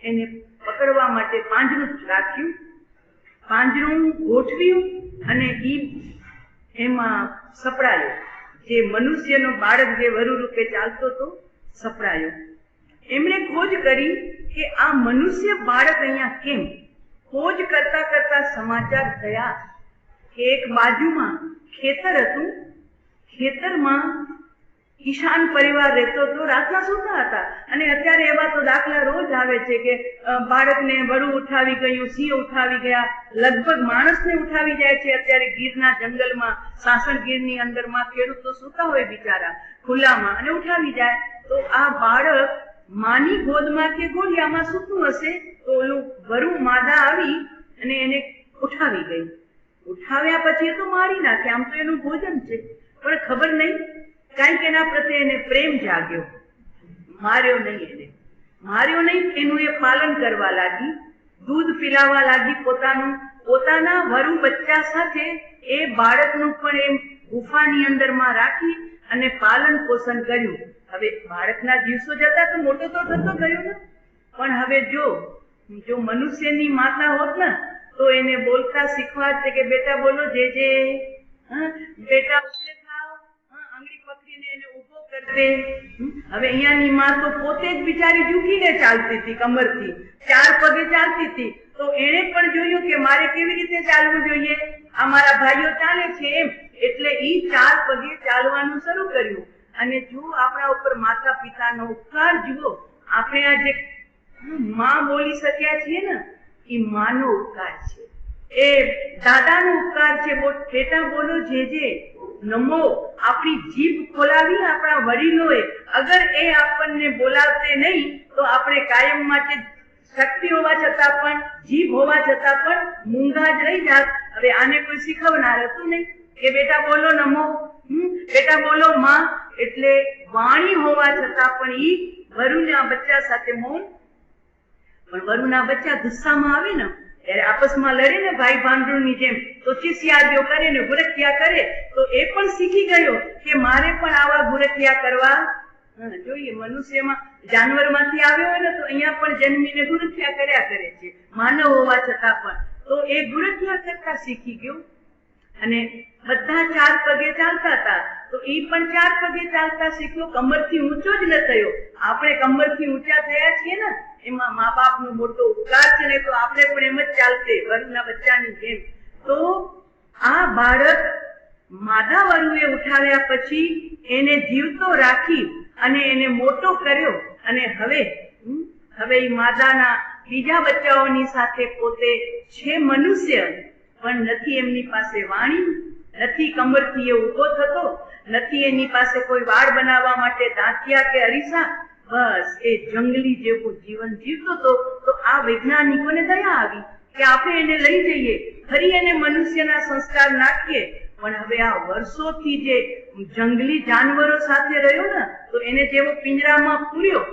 Speaker 1: એને પકડવા માટે પાંજરું રાખ્યું, પાંજરું ગોઠવ્યું અને એમાં સપડાયો. જે મનુષ્યનો બાળક જે વરુ રૂપે ચાલતો હતો સપડાયો. એમણે ખોજ કરી કે આ મનુષ્ય બાળક અહીંયા કેમ? ખોજ કરતા કરતા સમાચાર થયા કે એક બાજુમાં ખેતર હતું, ખેતરમાં કિસાન પરિવાર રહેતો હતો, રાતના સૂતા હતા. અને અત્યારે એવા તો દાખલા રોજ આવે છે કે બાળકને વરુ ઉઠાવી ગયું, સિંહ ઉઠાવી ગયા, લગભગ માણસને ઉઠાવી જાય છે. અત્યારે ગીરના જંગલમાં, સાસણ ગીરની અંદરમાં ખેડૂતો સૂતા હોય બિચારા ખુલ્લામાં અને ઉઠાવી જાય. તો આ બાળક માની ગોદમાં કે ગોળિયામાં સૂતું હશે, તો ઓલું વરુ માદા આવી અને એને ઉઠાવી ગઈ. ઉઠાવ્યા પછી એ તો મારી નાખે, આમ તો એનું ભોજન છે, પણ ખબર નહીં કારણ કે એના પ્રત્યે એને પ્રેમ જાગ્યો. માર્યો નહીં, એનું એ પાલન કરવા લાગી, દૂધ પીલાવા લાગી પોતાના વરુ બચ્ચા સાથે. એ બાળકનું પણ એમ ગુફાની અંદરમાં રાખી અને પાલન પોષણ કર્યું. હવે બાળકના દિવસો જતા તો મોટો તો થતો ગયો ને, પણ હવે જો મનુષ્યની માતા હોત ને તો એને બોલતા શીખવાડશે કે બેટા બોલો જે બેટા ઉભરે થાવ, આંગળી પકડીને એને ઉભો કરતે. હવે અહીંયાની માં તો પોતે જ બિચારી ઝૂકીને ચાલતી હતી, કમરથી 4 પગે ચાલતી હતી. તો એને પણ જોયું કે મારે કેવી રીતે ચાલવું જોઈએ, આ મારા ભાઈઓ ચાલે છે એમ, એટલે ઈ 4 પગે ચાલવાનું શરૂ કર્યું. અને જો આપણા ઉપર માતા પિતાનો ઉપકાર જુઓ, આપણે આ જે માં બોલી શક્યા છીએ ને, એ માનો ઉપકાર છે, એ દાદાનો ઉપકાર છે. બેટા બોલો જે નમો. આપણી જીભ ખોલાવી આપણા વડીલોએ, અગર એ આપણને બોલાવતે નહીં તો આપણે કાયમ માટે શક્તિ હોવા છતાં પણ, જીભ હોવા છતાં પણ મૂંગા જ રહી જાત. હવે આને કોઈ શીખવનાર હતું નહીં કે બેટા બોલો નમો, બેટા બોલો માં. એટલે વાણી હોવા છતાં પણ ઈ વરુના બચ્ચા સાથે મૌન. પણ વરુના બચ્ચા ગુસ્સામાં આવે ને ત્યારે આપસમાં લડે ને ભાઈ ભાંડુની જેમ, તો ચીસિયારીઓ કરે ને ગુરખિયા કરે. તો એ પણ શીખી ગયો કે મારે પણ આવા ગુરખિયા કરવા જોઈએ. મનુષ્યમાં જાનવરમાંથી આવ્યો હોય ને તો અહીંયા પણ જન્મીને ગુરખિયા કર્યા કરે છે, માનવ હોવા છતાં પણ. તો એ ગુરખિયા કરતા શીખી ગયો. અને બધા 4 પગે ચાલતા હતા, તો એ પણ 4 પગે ચાલતા શીખ્યો, કમરથી ઊંચો જ ન થયો. આપણે કમરથી ઊંચા થયા છીએ ને, એમાં મા બાપનો મોટો ઉપકાર છે ને, તો આપણે પણ એમ જ ચાલશે વરુના બચ્ચાની જેમ. તો આ બાળક માદા વરુએ ઉઠાવ્યા પછી એને જીવતો રાખી અને એને મોટો કર્યો, અને હવે એ માદાના બીજા બચ્ચાઓની સાથે પોતે છે મનુષ્ય, પણ નથી એમની પાસે વાણી, નથી કમરથી એ ઊભો થતો, નથી એની પાસે કોઈ વાળ બનાવવા માટે દાંતિયા કે અરીસા, બસ એ જંગલી જેવું જીવન જીવતો હતો. તો આ વૈજ્ઞાનિકોને દયા આવી કે આપણે એને લઈ જઈએ, ફરી એને મનુષ્યના સંસ્કાર નાખીએ. પણ હવે આ વર્ષોથી જે જંગલી જાનવરો સાથે રહ્યો ને, તો એને જેવો પિંજરામાં પૂર્યો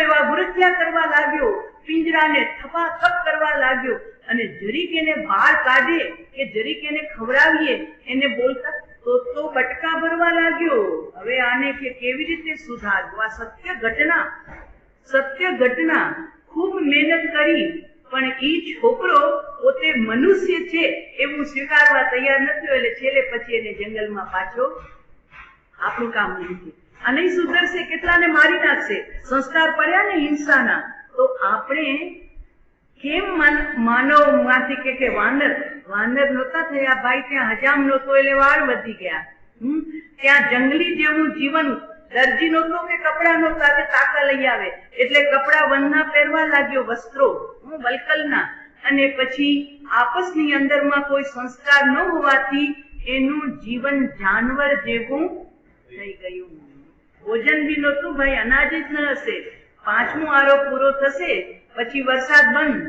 Speaker 1: એવા વૃત્યા કરવા લાગ્યો, પિંજરાને થપાથપ કરવા લાગ્યો, અને જરીક એને બહાર કાઢે કે જરીક એને ખવડાવીએ, એને બોલતા તો બટકા ભરવા લાગ્યો. હવે આને કે કેવી રીતે સુધારવું? આ સત્ય ઘટના. ખૂબ મહેનત કરી, પણ ઈ છોકરો પોતે મનુષ્ય છે એવું સ્વીકારવા તૈયાર નથી, એટલે છેલ્લે પછી એને જંગલમાં પાછો આપણું કામ નહીં, આ નહીં સુધરશે, કેટલાને મારી નાખશે. સંસ્કાર પડ્યા ને હિંસાના, તો આપણે કેમ માનવ માંથી કે વાનર નહોતા થયા ભાઈ? ત્યાં હજામ નહોતો એટલે વાળ વધી ગયા. ત્યાં જંગલી જેવું જીવન, દરજી નહોતો કે કપડા નહોતા કે તાકા લઈ આવે એટલે કપડા વનના પહેરવા લાગ્યો, વસ્ત્રો વલકલના. અને પછી આપસની અંદરમાં કોઈ સંસ્કાર ન હોવાથી એનું જીવન જાનવર જેવું થઈ ગયું. ભોજન બી નહોતું ભાઈ, અનાજ જ ન હશે. 5મો આરો પૂરો થશે પછી વરસાદ બંધ,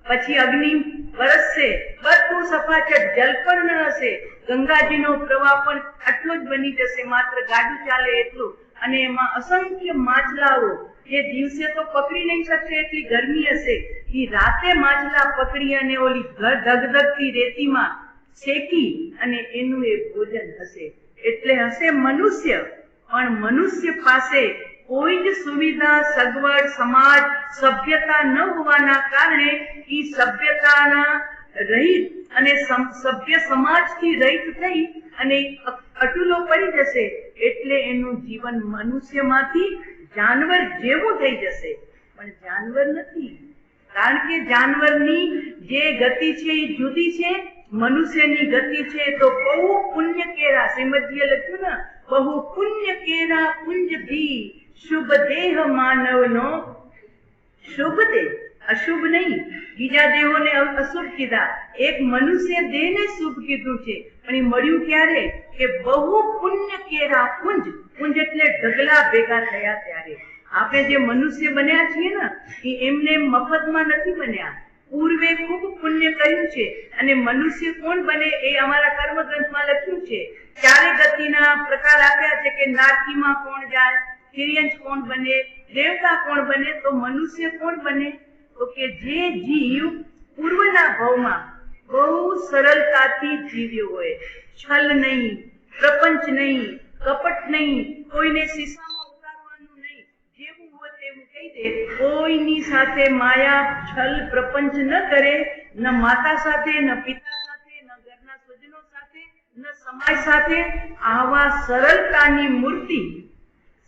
Speaker 1: પછી અગ્નિ વરસશે, બધું સફાચટ, જલ પણ ન હશે. ગંગાજીનો પ્રવાહ પણ આટલો જ બની જશે, માત્ર ગાડું ચાલે એટલું. અને એમાં અસંખ્ય માછલાઓ, જે દિવસે તો પકડી નહીં શકશે એટલી ગરમી હશે, એ રાતે માછલા પકડી અને ઓલી ધગધગતી રેતીમાં શેકી અને એનું એ ભોજન હશે. એટલે હશે મનુષ્ય, પણ મનુષ્ય પાસે કોઈ જ સુવિધા, સગવડ, સમાજ, સભ્યતા ન હોવાના કારણે ઈ સભ્યતાના રહિત અને સભ્ય સમાજથી રહિત થઈ અને અટુલો પડી જશે. એટલે એનું જીવન મનુષ્યમાંથી જાનવર જેવું થઈ જશે, પણ જાનવર નથી. કારણ કે જાનવરની જે ગતિ છે એ જુદી છે, મનુષ્યની ગતિ છે તો બહુ પુણ્ય કેરા, શ્રીમદજીએ લખ્યું ને, બહુ પુણ્ય કેરા પુંજ ધી, શુભ દેહ માનવનો શુભ દેહ, અશુભ નહીં. બીજા દેહોને અશુભ કીધા, એક મનુષ્ય દેહને શુભ કીધું છે. પણ એ મળ્યું ક્યારે? કે બહુ પુણ્ય કેરા પુંજ. પુંજ એટલે ઢગલા ભેગા થયા ત્યારે. આપણે જે મનુષ્ય બન્યા છીએ ને, એ એમને મફતમાં નથી બન્યા, પૂર્વે ખૂબ પુણ્ય કર્યું છે. અને મનુષ્ય કોણ બને એ અમારા કર્મ ગ્રંથમાં લખ્યું છે. 4 ગતિના પ્રકાર આપ્યા છે કે નારકીમાં કોણ જાય, તિર્યંચ કોણ બને, દેવતા કોણ બને, તો મનુષ્ય કોણ બને? તો કે જે જીવ પૂર્વના ભાવમાં બહુ સરળતાથી જીવ્યો હોય, છલ નહીં, પ્રપંચ નહીં, કપટ નહીં, કોઈને શીશામાં ઉતારવાનું નહીં, જેવું હોય તેવું કહી દે, કોઈની સાથે માયા છલ પ્રપંચ ન કરે, ન માતા સાથે, ન પિતા સાથે, ન ઘરના સ્વજનો સાથે, ન સમાજ સાથે. આવા સરળતાની મૂર્તિ.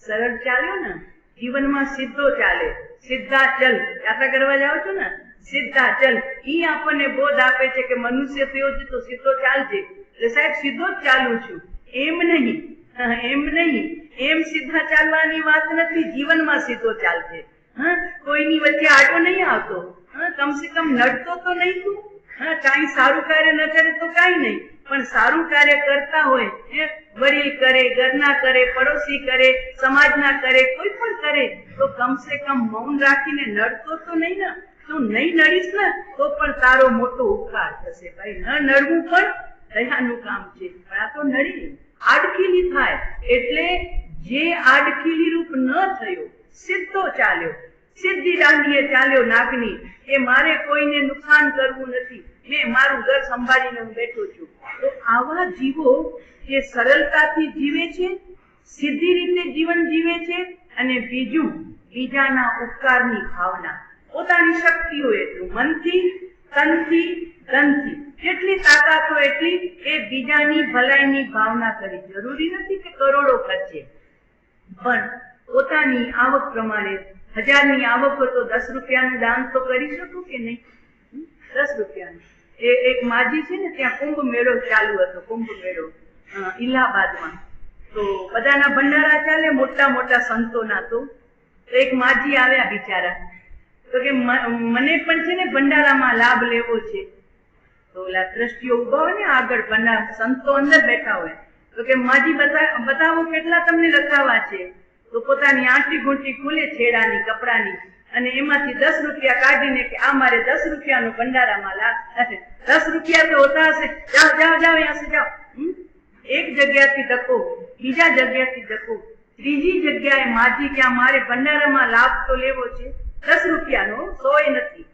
Speaker 1: સરળ ચાલ્યો ને જીવનમાં, સીધો ચાલે, સિદ્ધાચલ. યાત્રા કરવા જાઓ છો ને, સિદ્ધાચલ, ઈ આપણને બોધ આપે છે કે મનુષ્ય થયો છે તો સીધો ચાલજે. એટલે સાહેબ સીધો જ ચાલું છું, એમ નહીં, એમ સીધા ચાલવાની વાત નથી. જીવનમાં સીધો ચાલજે. કોઈની વચ્ચે આટો નહીં આવતો, કમસે કમ નડતો તો નહીં તું. કાંઈ સારું કાર્ય ન કરે તો કાંઈ નહીં, પણ સારું કાર્ય કરતા હોય, વડીલ કરે, ઘરના કરે, પડોશી કરે, સમાજના કરે, કોઈ પણ કરે, તો કમસે કમ મૌન રાખીને નડતો તો નહીં ને. તું નહીં નડીશ ને તો પણ તારો મોટો ઉપકાર થશે ભાઈ. ન નડવું પણ દયાનું કામ છે, પણ આ તો નડી આડખીલી થાય. એટલે જે આડખીલી રૂપ ન થયો, સીધો ચાલ્યો, સીધી દાંડીએ ચાલ્યો નાગની, કે મારે કોઈને નુકસાન કરવું નથી, મેં મારું ઘર સંભાળીને હું બેઠો છું. તો આવા જીવો જે સરળતાથી જીવે છે, સીધી રીતે જીવન જીવે છે, અને બીજું બીજાના ઉપકારની ભાવના, પોતાની શક્તિ હોય એટલું, મનથી, તનથી, ધનથી, જેટલી તાકાત હોય એટલી એ બીજાની ભલાઈની ભાવના કરી. જરૂરી નથી કે કરોડો ખર્ચે, પણ પોતાની આવક પ્રમાણે 1000ની આવક હોય તો 10 રૂપિયાનું દાન તો કરી શકો કે નહીં? 10 રૂપિયાનું. એક માજી છે ને, ત્યાં કુંભ મેળો ચાલુ હતો, કુંભ મેળો ઇલાહાબાદમાં. તો બધાના ભંડારા ચાલે, મોટા મોટા સંતોના. તો એક માજી આવ્યા બિચારા, તો કે મને પણ છે ને ભંડારામાં લાભ લેવો છે. તો ઓલા ટ્રસ્ટીઓ ઉભા હોય ને આગળ, ભંડારા સંતો અંદર બેઠા હોય, તો કે માજી બતાવો કેટલા તમને લખાવા છે. તો પોતાની આંટી ઘૂંટી ખુલે છેડાની કપડાની, અને એમાંથી 10 રૂપિયા કાઢીને કે આ મારે 10 રૂપિયાનું ભંડારામાં લાભ. 10 રૂપિયા તો હોતા હશે, જાઓ જાઓ જાઓ यहाँ से જાઓ. એક જગ્યાથી ધક્કો, બીજા જગ્યાથી ધક્કો, ત્રીજી જગ્યાએ માજી કે મારે ભંડારામાં લાભ તો લેવો છે, 10 રૂપિયાનો, 100 નથી.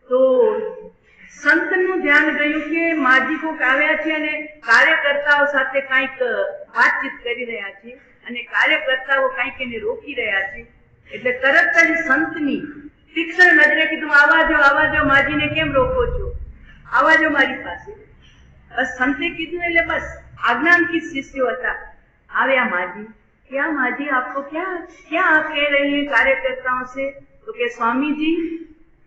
Speaker 1: તો સંતનું ધ્યાન ગયું કે માજી કોક આવ્યા છે અને કાર્યકર્તાઓ સાથે કંઈક વાતચીત કરી રહ્યા છે, અને કાર્યકર્તાઓ કંઈક એને રોકી રહ્યા છે. એટલે તરત જ સંતની તીક્ષ્ણ નજરે કીધું, આવા જો, માજીને કેમ રોકો છો? આવા જો મારી પાસે. બસ સંતે કીધું એટલે બસ आज्ञांकित शिष्य હતા. આવ્યા માજી, क्या माजी आपको क्या आप कह रही हैं कार्यकर्ताओं से? तो के स्वामी जी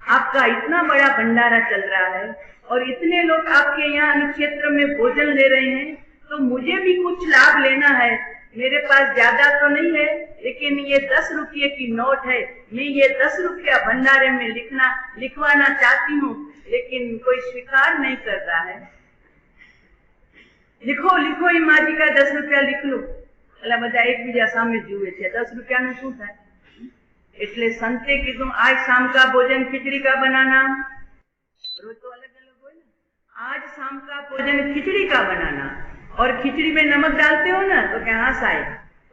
Speaker 1: आपका इतना बड़ा भंडारा चल रहा है और इतने लोग आपके यहाँ अनुक्षेत्र में भोजन ले रहे हैं, तो मुझे भी कुछ लाभ लेना है. मेरे पास ज्यादा तो नहीं है, लेकिन ये 10 रुपये की नोट है, मैं ये 10 रुपया भंडारे में लिखवाना चाहती हूँ, लेकिन कोई स्वीकार नहीं कर रहा है. लिखो लिखो, ये माजी का 10 रुपया लिख लो. એટલે બધા એકબીજા સામે જુએ છે, 10 રૂપિયાનું શું થાય? એટલે સંતે કીધું, આજ શામ કા ભોજન खिचड़ी का बनाना. रोज तो अलग अलग हो ना. आज शाम का भोजन खिचड़ी का बनाना. और खिचड़ी में नमक डालते हो ना? तो क्या? हाँ साहब.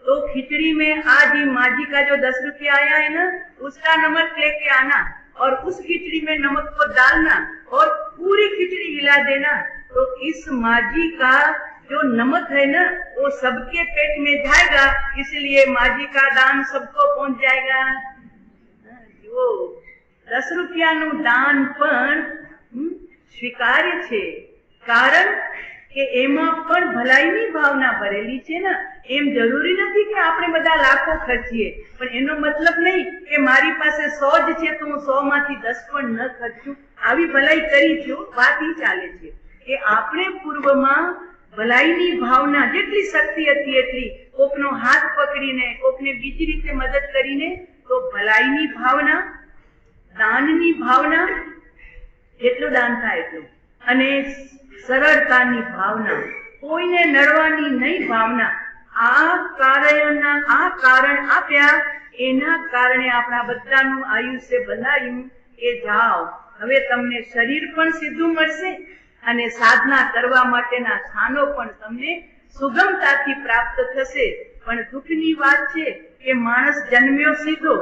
Speaker 1: तो खिचड़ी में आज ये माजी का जो 10 रुपया आया है ना, उसका नमक लेके आना और उस खिचड़ी में नमक को डालना और पूरी खिचड़ी हिला देना. तो इस माजी का जो नमक है ना, वो सबके पेट में जाएगा, इसलिए माजी का दान सबको पहुंच जाएगा. जो 10 રૂપિયાનું દાન પણ સ્વીકાર્ય છે, કારણ કે એમાં પણ ભલાઈની ભાવના ભરેલી છે ને. એમ જરૂરી નથી કે આપણે બધા લાખો ખર્ચીએ, પણ એનો મતલબ નહીં કે મારી પાસે 100 જ છે તો હું 100 માંથી 10 પણ ન ખર્ચું. આવી ભલાઈ કરી છું, વાત ઈ ચાલે છે કે આપણે પૂર્વમાં ભલાઈની ભાવના જેટલી શક્તિ હતી એટલી કોકનો હાથ પકડીને, કોકને બીજી રીતે મદદ કરીને, તો ભલાઈની ભાવના, દાનની ભાવના, જેટલું દાન થાય એટલું, અને સરળતાની ભાવના, કોઈને નડવાની નહીં ભાવના, આ કારણ આપ્યા, એના કારણે આપણા બધાનું આયુષ્ય બંધાયું કે જાઓ, હવે તમને શરીર પણ સીધું મળશે અને સાધના કરવા માટેના સ્થાનો પણ તમને સુગમતાથી પ્રાપ્ત થશે. પણ દુઃખની વાત છે કે માણસ જન્મ્યો સીધો,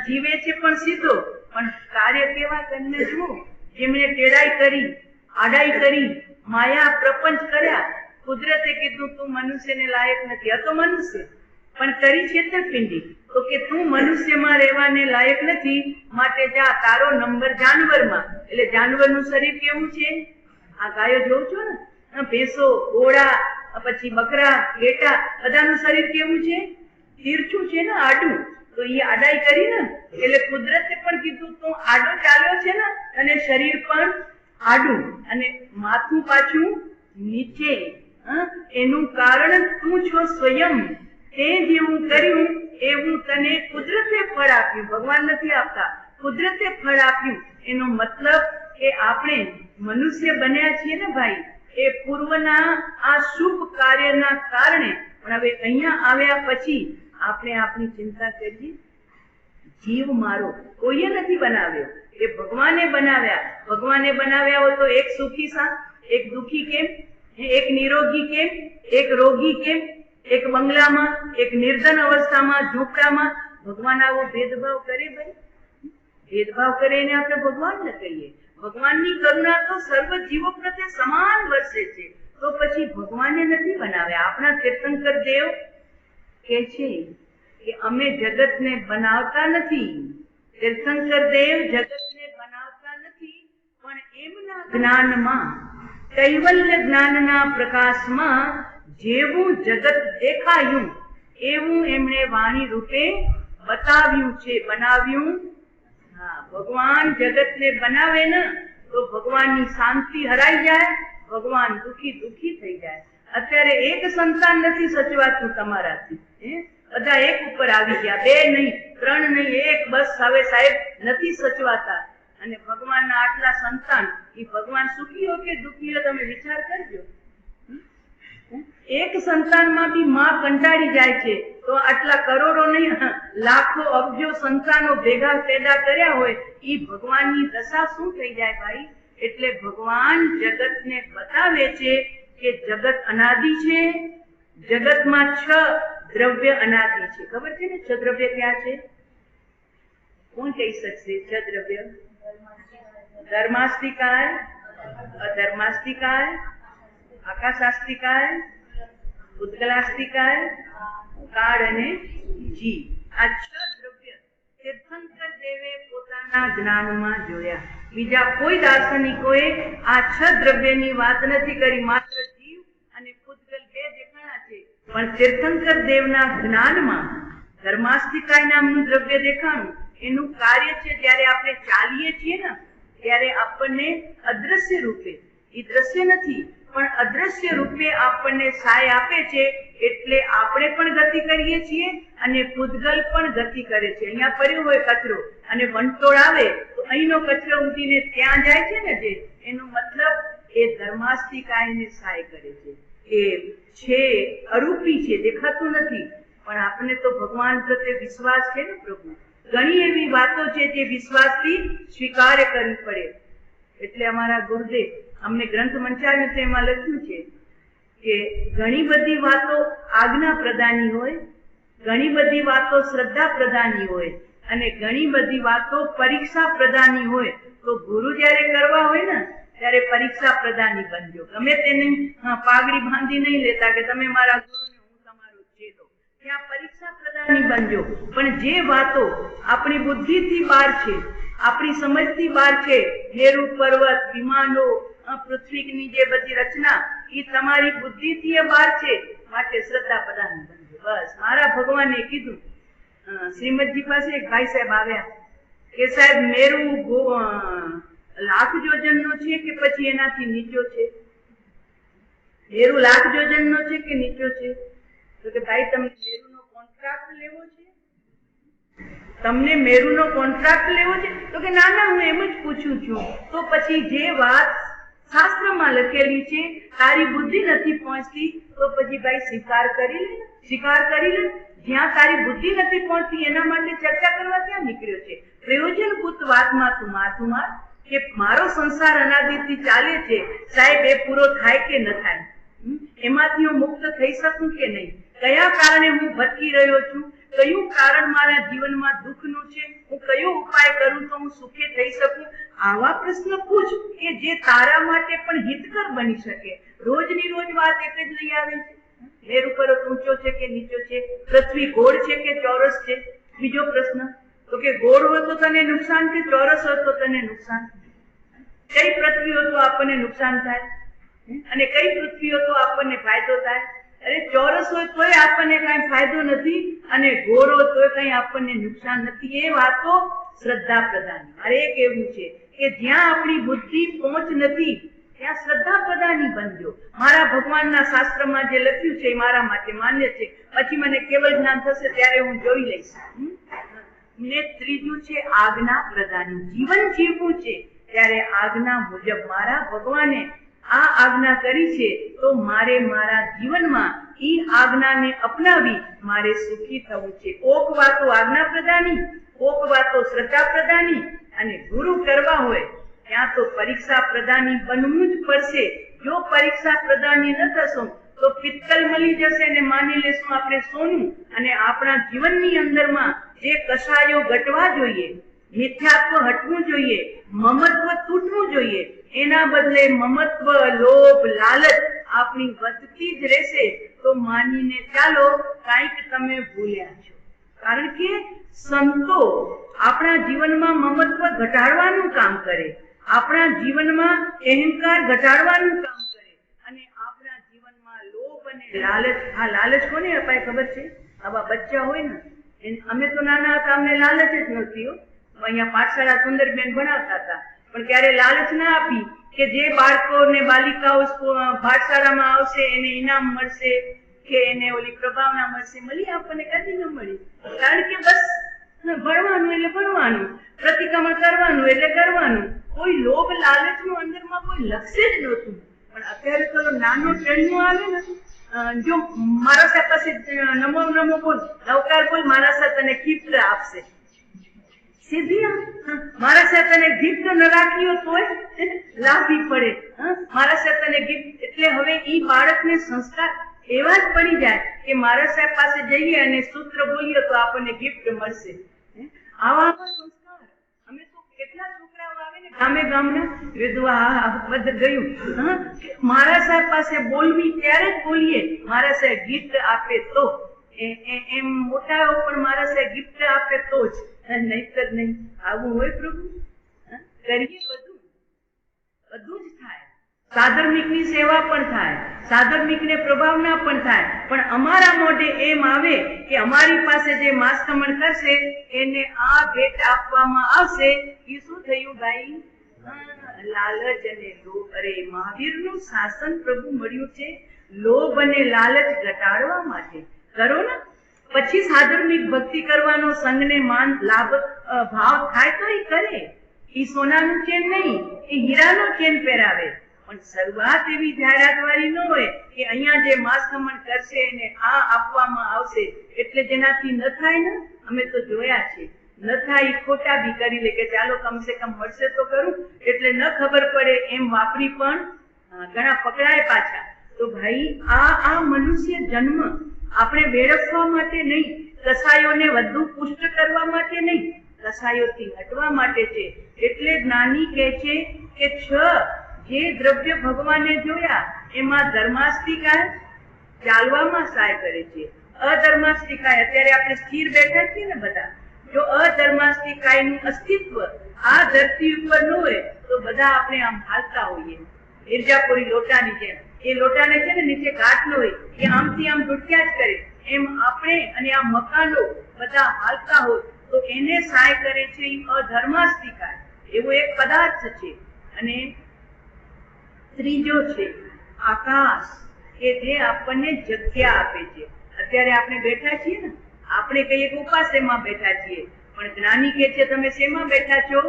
Speaker 1: જીવે છે પણ સીધો, પણ કાર્ય કેવા કરીને જુઓ. જેમણે ટેડાઈ કરી, આડાઈ કરી, માયા પ્રપંચ કર્યા, કુદરતે કીધું તું મનુષ્યને લાયક નથી, આ તો મનુષ્ય, પણ કરી છેતરપિંડી. તો કે તું મનુષ્યમાં રહેવાને લાયક નથી, માટે જા, તારો નંબર જાનવરમાં. એટલે જાનવરનું શરીર કેવું છે? આ ગાયો જોઉં છો ને, ભેંસો, ઘોડા, પછી બકરા, ઘેટા, બધાનું શરીર કેવું છે? તીરછું છે ને, આડું. તો એ આડાઈ કરી ને, એટલે કુદરતે પણ કીધું તું આડો ચાલ્યો છે ને, અને શરીર પણ આડું, અને માથું પાછું નીચે. એનું કારણ તું છો સ્વયં. તે જેવું કર્યું એવું તને કુદરતે ફળ આપ્યું. ભગવાન નથી આપતા, કુદરતે ફળ આપ્યું. એનો મતલબ કે આપણે મનુષ્ય બન્યા છીએ ને ભાઈ, એ પૂર્વના આ શુભ કાર્યના કારણે. પણ હવે અહીંયા આવ્યા પછી આપણે આપણી ચિંતા કરીએ. જીવ મારો કોઈએ નથી બનાવ્યો, એ ભગવાને બનાવ્યા. ભગવાને બનાવ્યા હોય તો એક સુખી શા, એક દુઃખી કેમ, એક નિરોગી કેમ, એક રોગી કેમ, એક બંગલામાં, એક નિર્ધન અવસ્થામાં, ઝૂંપડામાં. ભગવાન આવો ભેદભાવ કરે ભાઈ? ભેદભાવ કરે એને આપણે ભગવાન ન કહીએ. ભગવાનની કરુણા તો સર્વ જીવો પ્રત્યે સમાન વરસે છે. તો પછી ભગવાને નથી બનાવ્યા. આપણા તીર્થંકર દેવ કે છે કે અમે જગતને બનાવતા નથી. તીર્થંકર દેવ જગતને બનાવતા નથી, પણ એમના જ્ઞાનમાં, કૈવલ્ય જ્ઞાનના પ્રકાશમાં જેવું જગત દેખાયું એવું એમણે વાણી રૂપે બતાવ્યું છે, બનાવ્યું. હા, ભગવાન જગતને બનાવે ને તો ભગવાનની શાંતિ હરાઈ જાય, ભગવાન દુખી થઈ જાય. અત્યારે એક સંતાન નથી સચવાતું તમારાથી, બધા એક ઉપર આવી ગયા, 2 નહીં, 3 નહીં, 1 બસ. હવે સાહેબ નથી સચવાતા. અને ભગવાનના આટલા સંતાન, એ ભગવાન સુખી હો કે દુખી હો, તમે વિચાર કરજો. એક સંતાનમાં બી માં કંટાળી જાય છે, તો આટલા કરોડો નહીં, લાખો અબજો સંતાનો ભેગા પેદા કર્યા હોય, એ ભગવાનની દશા શું થઈ જાય ભાઈ? એટલે ભગવાન જગતને બતાવે છે કે જગત અનાદિ છે, જગતમાં 6 દ્રવ્ય અનાદિ છે. ખબર છે ને 6 દ્રવ્ય ક્યાં છે? કોણ કહી શકશે? 6 દ્રવ્ય: ધર્માસ્તિકાય, અધર્માસ્તિકાય, આકાશાસ્તિકાય, ઉદ્ગલાસ્તિકાય, કાળ અને જીવ. આ 6 દ્રવ્ય તીર્થંકર દેવે પોતાના જ્ઞાનમાં જોયા. બીજા કોઈ દાર્શનિકોએ આ 6 દ્રવ્યની વાત નથી કરી. માત્ર જીવ અને પૂતગલ 2 દેખાણા છે, પણ તીર્થંકર દેવના જ્ઞાનમાં ધર્માસ્તિકાય નામનું દ્રવ્ય દેખાણું. એનું કાર્ય છે, જ્યારે આપણે ચાલીએ છીએ ને ત્યારે આપણને અદ્રશ્ય રૂપે, એ દ્રશ્ય નથી પણ અદ્રશ્ય રૂપે આપણને સહાય આપે છે. એટલે આપણે પણ ગતિ કરીએ છીએ અને પૂતગલ પણ ગતિ કરે છે. અહીંયા પડ્યો હોય કચરો અને વંટોળ આવે તો અહીંનો કચરો ઉડીને ત્યાં જાય છે ને, જે એનો મતલબ એ ધર્માસ્તિકાયને સહાય કરે છે. એ છે અરૂપી છે, દેખાતું નથી, પણ આપણે તો ભગવાન પ્રત્યે વિશ્વાસ છે ને પ્રભુ. ઘણી એવી વાતો છે જે વિશ્વાસથી સ્વીકાર કરવી પડે. એટલે અમારા ગુરુદેવ અમને ગ્રંથ મંચાવ્યો તો એમાં લખ્યું છે કે ઘણી બધી વાતો આજ્ઞા પ્રદાની હોય, ઘણી બધી વાતો શ્રદ્ધા પ્રદાની હોય, અને ઘણી બધી વાતો પરીક્ષા પ્રદાની હોય. તો ગુરુ જયારે કરવા હોય ને ત્યારે પરીક્ષા પ્રદાની બનજો. ગમે તે નહીં, પાઘડી બાંધી નહીં લેતા કે તમે મારા ગુરુ ને હું તમારો ચેલો. ત્યાં પરીક્ષા પ્રદાની બનજો. પણ જે વાતો આપણી બુદ્ધિથી બહાર છે, આપણી સમજથી બહાર છે, મેરુ પર્વત, વિમાનો, પૃથ્વીની જે બધી રચના, એ તમારી બુદ્ધિથી બહાર છે, માટે શ્રદ્ધા પ્રદાની બનજો. બસ મારા ભગવાને કીધું. શ્રીમદજી પાસે એક ભાઈ સાહેબ આવ્યા કે સાહેબ મેરુ 1,00,000 યોજનનો છે કે પછી એનાથી નીચો છે? મેરુ 1,00,000 યોજનનો છે કે નીચો છે? તો કે ભાઈ તમને મેરુનો કોન્ટ્રાક્ટ લેવો છે? તમને મેરુનો કોન્ટ્રાક્ટ લેવો છે? તો કે ના ના, હું એમ જ પૂછું છું. તો પછી જે વાત શાસ્ત્રમાં લખેલી છે તારી બુદ્ધિ નથી પહોંચતી, તો પછી ભાઈ સ્વીકાર કરી લે, સ્વીકાર કરી લે. જ્યાં તારી બુદ્ધિ નથી પહોંચતી એના માટે ચર્ચા કરવા ક્યાં નીકળ્યો છે? પ્રયોજનભૂત વાતમાં તું માર કે મારો સંસાર અનાદિથી ચાલે છે સાહેબ, એ પૂરો થાય કે ન થાય, એમાંથી હું મુક્ત થઈ શકું કે નહીં, કયા કારણે હું ભટકી રહ્યો છું, કયું કારણ મારા જીવનમાં દુઃખનું છે, હું કયો ઉપાય કરું તો હું સુખી થઈ શકું. આવા પ્રશ્ન પૂછ કે જે તારા માટે પણ હિતકર બની શકે. રોજની રોજ વાત એક જ લઈ આવે છે. મેરુ પર્વત ઊંચો છે કે નીચો છે? પૃથ્વી ગોળ છે કે ચોરસ છે? બીજો પ્રશ્ન તો કે ગોળ હોય તો તને નુકસાન કે ચોરસ હોય તો તને નુકસાન? કઈ પૃથ્વી હોય તો આપણને નુકસાન થાય અને કઈ પૃથ્વી હોય તો આપણને ફાયદો થાય? અરે ચોરસ હોય તોય આપણને કઈ ફાયદો નથી અને ગોળ હોય તોય કઈ આપણને નુકસાન નથી. એ વાતો શ્રદ્ધા પ્રદાની. મારે એ કહેવું છે કે જ્યાં આપણી બુદ્ધિ પહોંચ નથી ત્યાં શ્રદ્ધા પ્રદાની બનજો. મારા ભગવાનના શાસ્ત્રમાં જે લખ્યું છે એ મારા માટે માન્ય છે. પછી મને કેવળ જ્ઞાન થશે ત્યારે હું જોઈ લઈશ. ને ત્રીજું છે આજ્ઞા પ્રદાની. જીવન જીવવું છે ત્યારે આજ્ઞા મુજબ. મારા ભગવાને આ આજ્ઞા કરી છે તો મારે મારા જીવનમાં ઈ આજ્ઞાને અપનાવી મારે સુખી થવું છે. કોક વાતો આજ્ઞા પ્રદાની, કોક વાતો શ્રદ્ધા પ્રદાની, અને ગુરુ કરવા હોય ત્યાં તો પરીક્ષા પ્રદાની બનવું જ પડશે. જો પરીક્ષા પ્રદાની ન થશું તો પિત્તલ મળી જશે ને માની લેશું આપણે સોનું. અને આપણા જીવનની અંદરમાં જે કશાયો ઘટવા જોઈએ, મિથ્યાત્વ હટવું જોઈએ, મમત્વ તૂટવું જોઈએ, એના બદલે મમત્વ, લોભ, લાલચ આપણી વધતી જ રહેશે તો માનીને ચાલો કાંઈક તમે ભૂલ્યા છો. કારણ કે સંતો આપણા જીવનમાં મમત્વ ઘટાડવાનું કામ કરે, આપણા જીવનમાં અહંકાર ઘટાડવાનું કામ કરે, અને આપણા જીવનમાં લોભ અને લાલચ. આ લાલચ કોને અપાય ખબર છે? આવા બચ્ચા હોય ને, અમે તો નાના હતા, અમને લાલચ જ નહોતી હો. અહીંયા પાઠશાળા સુંદરબેન ભણાવતા હતા, પણ ક્યારે લાલચ ના આપી કે જે બાળકો ને બાલિકાઓ પાઠશાળામાં આવશે એને ઇનામ મળશે કે એને ઓલી પ્રભાવના મળશે. મળી આપણને કદી ન મળી, કારણ કે બસ ભણવાનું એટલે ભણવાનું, પ્રતિક્રમણ કરવાનું એટલે કરવાનું, કોઈ લોભ લાલચનું અંદરમાં કોઈ લક્ષ્ય જ નહોતું. પણ અત્યારે તો નાનો ટ્રેન્ડનો આવે ને, જો મારા સાહેબ પાસે નમો નમો બોલ, નવકાર બોલ, મારા સાહેબ તને ગિફ્ટ આપશે. સીધી મારા સાહેબ તને ગિફ્ટ ન રાખ્યો તોય લાવવી પડે. મારા સાહેબ તને ગિફ્ટ, એટલે હવે ઈ બાળકને સંસ્કાર એવા જ પડી જાય કે મારા સાહેબ પાસે જઈએ અને સૂત્ર બોલીએ તો આપણને ગિફ્ટ મળશે. આવા સંસ્કાર અમે તો કેટલા છોકરાઓ આવે ને ગામે ગામના વિધવા બધ ગયું, મારા સાહેબ પાસે બોલવી ત્યારે જ બોલીએ, મારા સાહેબ ગિફ્ટ આપે તો. એમ મોટા પણ મારા સાહેબ ગિફ્ટ આપે તો જ, નહીતર નહીં. આવું હોય પ્રભુ? કરીએ બધું જ થાય. સાધર્મિકની સેવા પણ થાય, સાધર્મિકને પ્રભાવના પણ થાય, પણ અમારા મોઢે એમ આવે કે અમારી પાસે જે માસ્કમણ કરશે એને આ ભેટ આપવામાં આવશે. એ શું થયું ભાઈ? લાલચ અને લોભ. અરે મહાવીરનું શાસન પ્રભુ મળ્યું છે લોભ અને લાલચ ઘટાડવા માટે. કરો ને પછી સાધર્મિક ભક્તિ કરવાનો, સંઘને માન લાભ ભાવ થાય તો એ કરે. એ સોનાનું ચેન નહીં, એ હીરાનો ચેન પહેરાવે. પણ શરૂઆત એવી જાહેરાત વાળી ન હોય કે અહીંયા જે માસ્કમણ કરશે એને આ આપવામાં આવશે, એટલે જેનાથી ન થાય ને, અમે તો જોયા છે, ન થાય ખોટા બી કરી લે કે ચાલો કમસે કમ મળશે તો કરું, એટલે ન ખબર પડે એમ વાપરી પણ ઘણા પકડાય પાછા. તો ભાઈ આ મનુષ્ય જન્મ આપણે વેડફવા માટે નહીં, કસાયોને વધુ પુષ્ટ કરવા માટે નહીં, કસાયોથી હટવા માટે છે. એટલે જ્ઞાની કહે છે કે જે દ્રવ્ય ભગવાને જોયા એમાં ધર્માસ્તિકાય ચાલવામાં સહાય કરે છે, અધર્માસ્તિકાય અત્યારે આપણે સ્થિર બેઠા છીએ ને બધા, જો અધર્માસ્તિકાયનું અસ્તિત્વ આ ધરતી ઉપર ન હોય તો બધા આપણે આમ હાલતા હોઈએ મિર્જાપુરી લોટાની જેમ. એ લોટાને છે ને નીચે ગાંઠ ન હોય, એ આમથી આમ ઢૂંઢ્યા જ કરે, એમ આપણે અને આ મકાનો બધા હાલતા હોય તો એને સહાય કરે છે અધર્માસ્તિકાય. એવો એક પદાર્થ છે. અને ત્રીજો છે આકાશ, કે જે આપણને જગ્યા આપે છે. અત્યારે આપણે બેઠા છીએ ને, આપણે કહીએ કે ઉપાસેમાં બેઠા છીએ, પણ જ્ઞાની કહે છે તમે શેમાં બેઠા છો?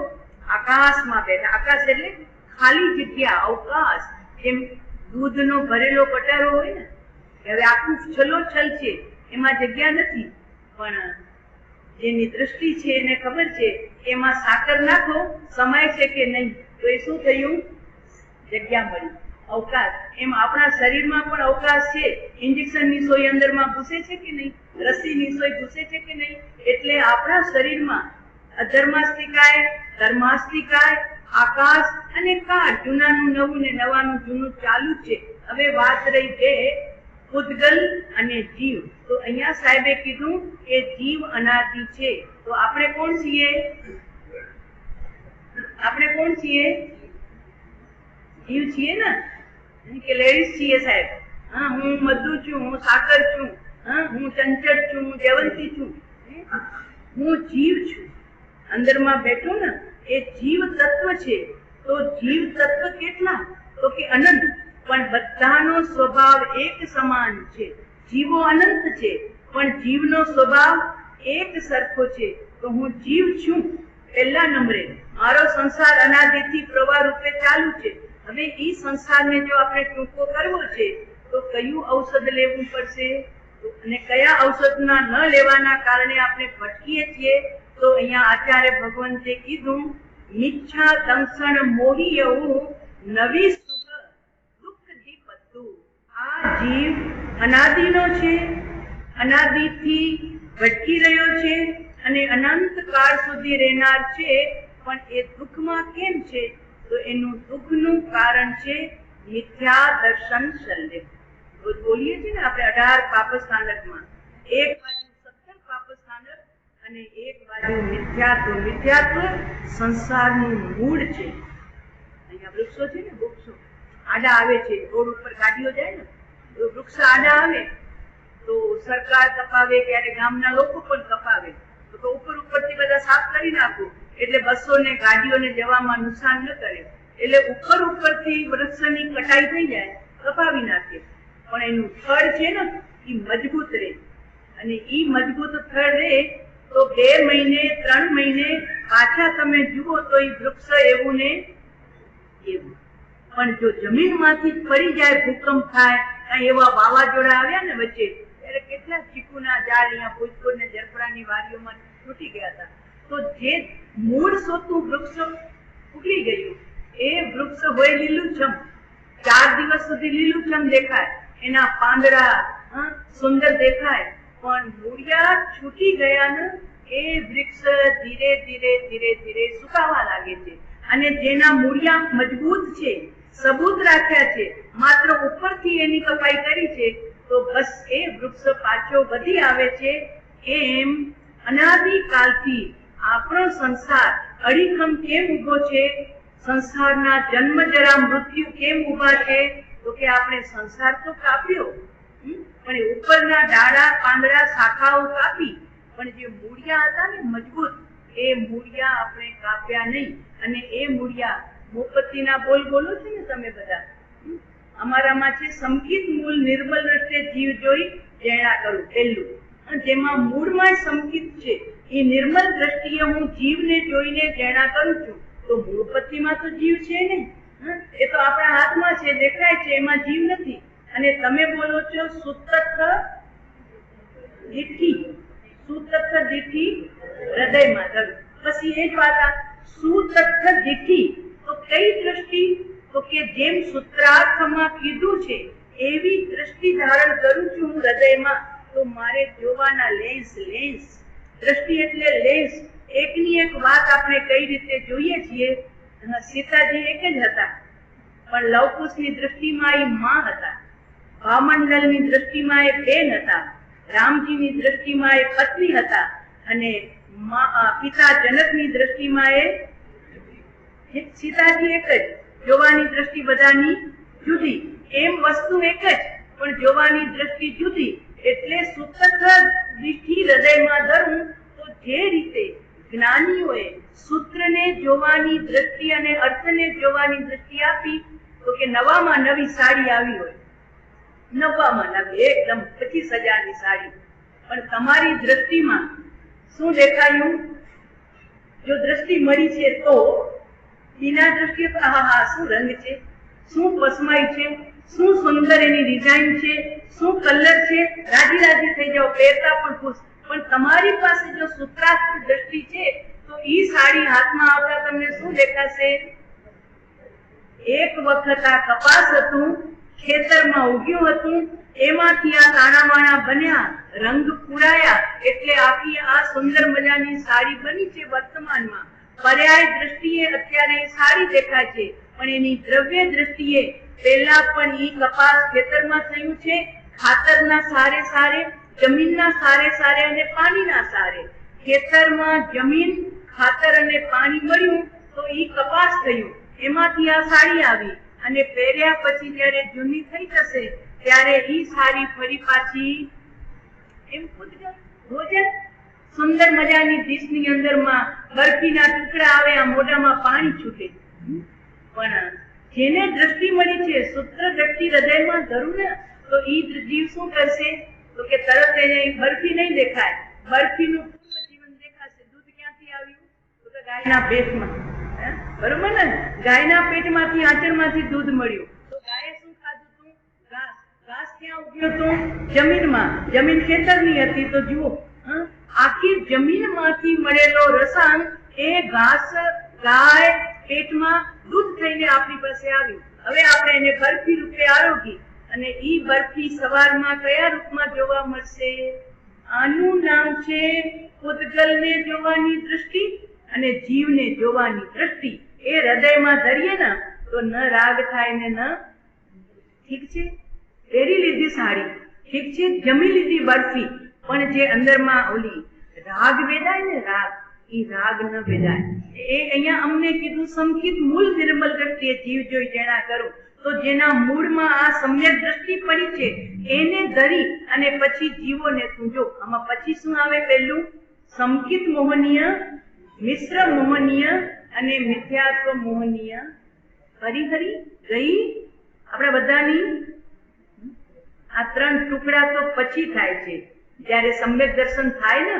Speaker 1: આકાશમાં બેઠા. આકાશ એટલે ખાલી જગ્યા, અવકાશ. જેમ દૂધનો ભરેલો પટારો હોય ને, હવે આખું છલોછલ છે, એમાં જગ્યા નથી, પણ જેની દ્રષ્ટિ છે એને ખબર છે એમાં સાકર નાખો સમાય છે કે નહીં, તો એ શું થયું? જગ્યા મળી, અવકાશ. એમ આપણા શરીરમાં પણ અવકાશ છે. ઇન્જેક્શનની સોય અંદરમાં ઘૂસે છે કે નહીં, રસીની સોય ઘૂસે છે કે નહીં, એટલે આપણા શરીરમાં અધર્માસ્તિકાય, ધર્માસ્તિકાય, આકાશ અને કાળ, જૂનાનું નવું ને નવાનું જૂનું ચાલુ છે. હવે વાત રહી છે પૂતગલ અને જીવ. તો અહીંયા સાહેબે કીધું કે જીવ અનાદિ છે. તો આપણે કોણ છીએ? આપણે કોણ છીએ? જીવ છીએ ને, કે લેડીઝ છીએ સાહેબ? હું મધુ છું, હું સાકર છું, હું ચંચળ છું, હું જયવંતી છું, હું જીવ છું. અંદરમાં બેઠું ને એ જીવ તત્વ છે. તો જીવ તત્વ કેટલા? તો કે અનંત. પણ બધાનો સ્વભાવ એક સમાન છે. જીવો અનંત છે પણ જીવનો સ્વભાવ એક સરખો છે. તો હું જીવ છું પહેલા નંબરે. મારો સંસાર અનાદિથી પ્રવાહ રૂપે ચાલુ છે. હવે એ સંસારને જો આપણે ટૂંકો કરવો છે તો કયું ઔષધ લેવું પડશે અને કયા ઔષધના ન લેવાના કારણે આપણે ભટકીએ છીએ? તો અહીંયા આચાર્ય ભગવંતે કીધું મિચ્છા દંસણ મોહિયવું નવી સુખ દુઃખ દીપતું. આ જીવ અનાદિનો છે, અનાદિથી ભટકી રહ્યો છે અને અનંત કાળ સુધી રહેનાર છે. પણ એ દુઃખમાં કેમ છે? તો એનું દુઃખનું કારણ છે મિથ્યા દર્શન શલ્ય. રોજ બોલીએ છીએ ને આપણે 18 પાપસ્થાનકમાં, એક બાજુ 17 પાપસ્થાનક અને એક બાજુ મિથ્યાત્વ. મિથ્યાત્વ સંસારનું મૂળ છે. અહીંયા વૃક્ષો છે ને, વૃક્ષો આડા આવે છે, રોડ ઉપર ગાડીઓ જાય ને તો વૃક્ષ આડા આવે તો સરકાર કપાવે, ક્યારે ગામના લોકો પણ કપાવે, તો ઉપરથી બધા સાફ કરી નાખો એટલે બસોને ગાડીઓને જવામાં નુકસાન ન કરે, એટલે ઉપરથી વૃક્ષની કટાઈ થઈ જાય, કપાવી નાખે, પણ એનું થડ છે ને એ મજબૂત રહે, અને એ મજબૂત થડ રહે તો 2 મહિને 3 મહિને પાછા તમે જુઓ તો એ વૃક્ષ એવું ને એવું. પણ જો જમીનમાંથી પડી જાય, ભૂકંપ થાય, કાંઈ એવા વાવાઝોડા આવ્યા ને વચ્ચે, ત્યારે કેટલા ચીકુના ઝાડ અહીંયા ભોજપુર ને ઝરપડાની વાડીઓમાં તૂટી ગયા હતા, તો જે મૂળ સોતું વૃક્ષ ઉગી ગયું, એ વૃક્ષ હોય લીલુંછમ, 4 દિવસ સુધી લીલુંછમ દેખાય, એના પાંદડા સુંદર દેખાય, પણ મૂળિયા છૂટી ગયા ને એ વૃક્ષ ધીરે ધીરે ધીરે ધીરે સુકાવા લાગે છે. અને જેના મૂળિયા મજબૂત છે, સબૂત રાખ્યા છે, માત્ર ઉપરથી એની કપાઈ કરી છે, તો બસ એ વૃક્ષ પાછો વધી આવે છે. એમ અનાદિકાલથી આપણો સંસાર અડીખમ કેમ ઉભો છે? સંસારના જન્મ જરા મૃત્યુ કેમ ઉભા છે? તો કે આપણે સંસાર તો કાપ્યો, પણ ઉપરના ડાળા પાંદડા શાખાઓ કાપી, પણ જે મૂળિયા હતા ને મજબૂત, એ મૂળિયા આપણે કાપ્યા નહીં. અને એ મૂળિયા મોપતિના બોલ બોલો છો ને તમે બધા, અમારામાં છે સમકિત મૂળ નિર્મલ રસ્તે જીવ જોઈ જૈણા કરું, પહેલું, જેમાં મૂળમાં સમકિત છે, એ નિર્મલ દ્રષ્ટિએ હું જીવને જોઈને જૈણા કરું છું. તો મૂળપતિમાં તો જીવ છે નહીં, એ તો આપણા હાથમાં છે, દેખાય છે, એમાં જીવ નથી. અને તમે બોલો છો સુતથ દીઠી, સુતથ દીઠી હૃદયમાં ધરું. પછી એ જ વાત, સુતથ દીઠી તો કઈ દ્રષ્ટિ? તો કે જેમ સૂત્રાર્થમાં કીધું છે એવી દ્રષ્ટિ ધારણ કરું છું હું હૃદયમાં. તો મારે જોવાના લેન્સ, દ્રષ્ટિ એટલે લેન્સ. એકની એક વાત આપણે કઈ રીતે જોઈએ છીએ. સીતાજી એક જ હતા, પણ લવકુશની દ્રષ્ટિમાં એ માં હતા, ભામંડલની દ્રષ્ટિમાં એ બેન હતા, રામજીની દ્રષ્ટિમાં એ પત્ની હતા, અને પિતા જનકની દ્રષ્ટિમાં એ સીતાજી એક જ. જોવાની દ્રષ્ટિ બધાની જુદી, એમ વસ્તુ એક જ, પણ જોવાની દ્રષ્ટિ જુદી. એટલે સુતથ દીઠી હૃદયમાં ધરું. તો જે રીતે જ્ઞાનીઓએ સૂત્રને જોવાની દ્રષ્ટિ અને અર્થને જોવાની દ્રષ્ટિ આપી, તો કે નવામાં નવી સાડી આવી હોય, નવામાં નવી એકદમ 25,000ની સાડી, પણ તમારી દ્રષ્ટિમાં શું દેખાયું? જો દ્રષ્ટિ મળી છે તો બીના દ્રષ્ટિએ હા શું રંગ છે, શું પસમાઈ છે, શું સુંદર એની ડિઝાઇન છે, શું કલર છે, રાજી થઈ જાઓ, પહેરતા પણ ખુશ. પણ તમારી પાસે જો સૂત્રાર્થ દ્રષ્ટિ છે તો ઈ સાડી હાથમાં આવતા તમને શું દેખાશે? એક વખત આ કપાસ હતું, ખેતરમાં ઉગ્યું હતું, એમાંથી આ તાણાવાણા બન્યા, રંગ પુરાયા, એટલે આખી આ સુંદર મજાની સાડી બની છે. વર્તમાનમાં પર્યાય દ્રષ્ટિએ અત્યારે એ સાડી દેખાય છે, પણ એની દ્રવ્ય દ્રષ્ટિએ પહેલા પણ ઈ કપાસ ખેતરમાં થયું છે, ખાતરના સારે, જમીનના સારે અને પાણીના સારે. ખેતરમાં જમીન, ખાતર અને પાણી મળ્યું તો ઈ કપાસ થયું, એમાંથી આ સાડી આવી. અને પહેર્યા પછી જયારે જૂની થઈ જશે ત્યારે ઈ સાડી ફરી પાછી એમ ભોજન સુંદર મજાની ડીશની અંદરમાં બરફીના ટુકડા આવે, આ મોઢામાં પાણી છૂટે. પણ જેને દ્રષ્ટિ મળી છે, સૂત્ર દ્રષ્ટિ હૃદયમાં ધરું ને, તો ઈ જીવ શું કરશે? તો કે તરત એને બરફી નહીં દેખાય, બરફીનું પૂર્વ જીવન દેખાશે. દૂધ ક્યાંથી આવ્યું? તો કે ગાયના પેટમાં, બરોબર ને? ગાયના પેટમાંથી, આંચળમાંથી દૂધ મળ્યું. તો ગાયે શું ખાધું હતું? ઘાસ. ઘાસ ક્યાં ઉગ્યું હતું? જમીનમાં. જમીન ખેતરની હતી. તો જુઓ, આખી જમીનમાંથી મળેલો રસાયણ એ ઘાસ, ગાય પેટમાં દૂધ થઈને આપણી પાસે આવ્યું. હવે આપણે એને બરફી રૂપે આરોગી, અને ઈ બરફી સવારમાં કયા રૂપમાં જોવા મળશે? આનું નામ છે પૂતગલને જોવાની દ્રષ્ટિ અને જીવને જોવાની દ્રષ્ટિ. એ હૃદયમાં ધરીએ ને તો ન રાગ થાય ને ન, ઠીક છે, પહેરી લીધી સાડી, ઠીક છે, જમી લીધી બરફી, પણ જે અંદરમાં ઓલી રાગ વેદાય ને, રાગ, ઈ રાગ ન વેદાય. એ અહીંયા અમને કીધું સમકિત મૂળ નિર્મલ દ્રષ્ટિએ જીવ જોઈ જૈણા કરું. તો જેના મૂળમાં આ સમ્યક દ્રષ્ટિ પડી છે એને ધરી અને પછી જીવોને તું જો. આમાં પછી શું આવે? પહેલું સંકિત મોહનીય, મિશ્ર મોહનીય અને મિથ્યાત્વ મોહનીય. હરી હરી ગઈ આપણા બધાની. આ ત્રણ ટુકડા તો પછી થાય છે. જ્યારે સમ્યક દર્શન થાય ને,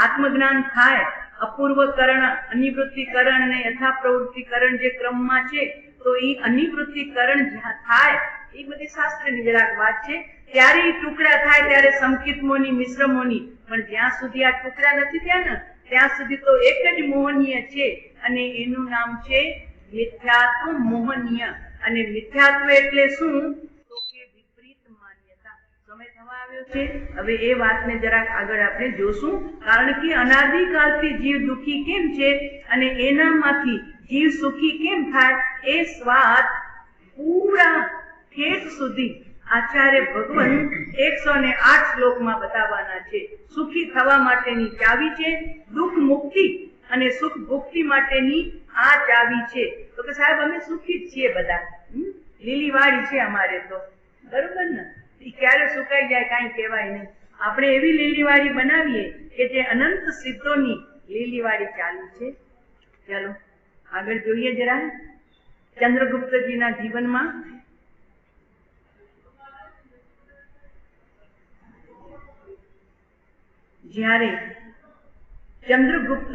Speaker 1: આત્મજ્ઞાન થાય, અપૂર્વકરણ, અનિવૃત્તિકરણ અને યથાપ્રવૃત્તિકરણ જે ક્રમમાં છે, તો એ અનિવૃત્તિકરણ જ્યાં થાય, એ બધી શાસ્ત્રની જરાક વાત છે. ત્યારે એ ટુકડા થાય ત્યારે સંકિત મોહની, મિશ્ર મોહની. પણ જ્યાં સુધી આ ટુકડા નથી થયા ને, ત્યાં સુધી તો એક જ મોહનીય છે અને એનું નામ છે મિથ્યાત્વ મોહનીય. અને મિથ્યાત્વ એટલે શું? તો કે વિપરીત માન્યતા. સમય થવા આવ્યો છે, હવે એ વાતને જરાક આગળ આપણે જોશું. કારણ કે અનાદિકાળથી જીવ દુઃખી કેમ છે અને એનામાંથી જીવ સુખી કેમ થાય, એ સ્વાદ પૂરા ઠેઠ સુધી આચાર્ય ભગવાન 108 શ્લોકમાં બતાવવાના છે. સુખી થવા માટેની ચાવી છે દુઃખ મુક્તિ અને સુખ ભુક્તિ માટેની આ ચાવી છે. તો કે સાહેબ અમે સુખી જ છીએ બધા, લીલી વાડી છે અમારે તો, બરોબર ને? એ ક્યારે સુકાઈ જાય કાંઈ કહેવાય નહીં. આપણે એવી લીલીવાડી બનાવીએ કે જે અનંત સિદ્ધોની લીલીવાડી ચાલુ છે. ચાલો આગળ જોઈએ જરા ચંદ્રગુપ્તજીના જીવનમાં. જ્યારે ચંદ્રગુપ્ત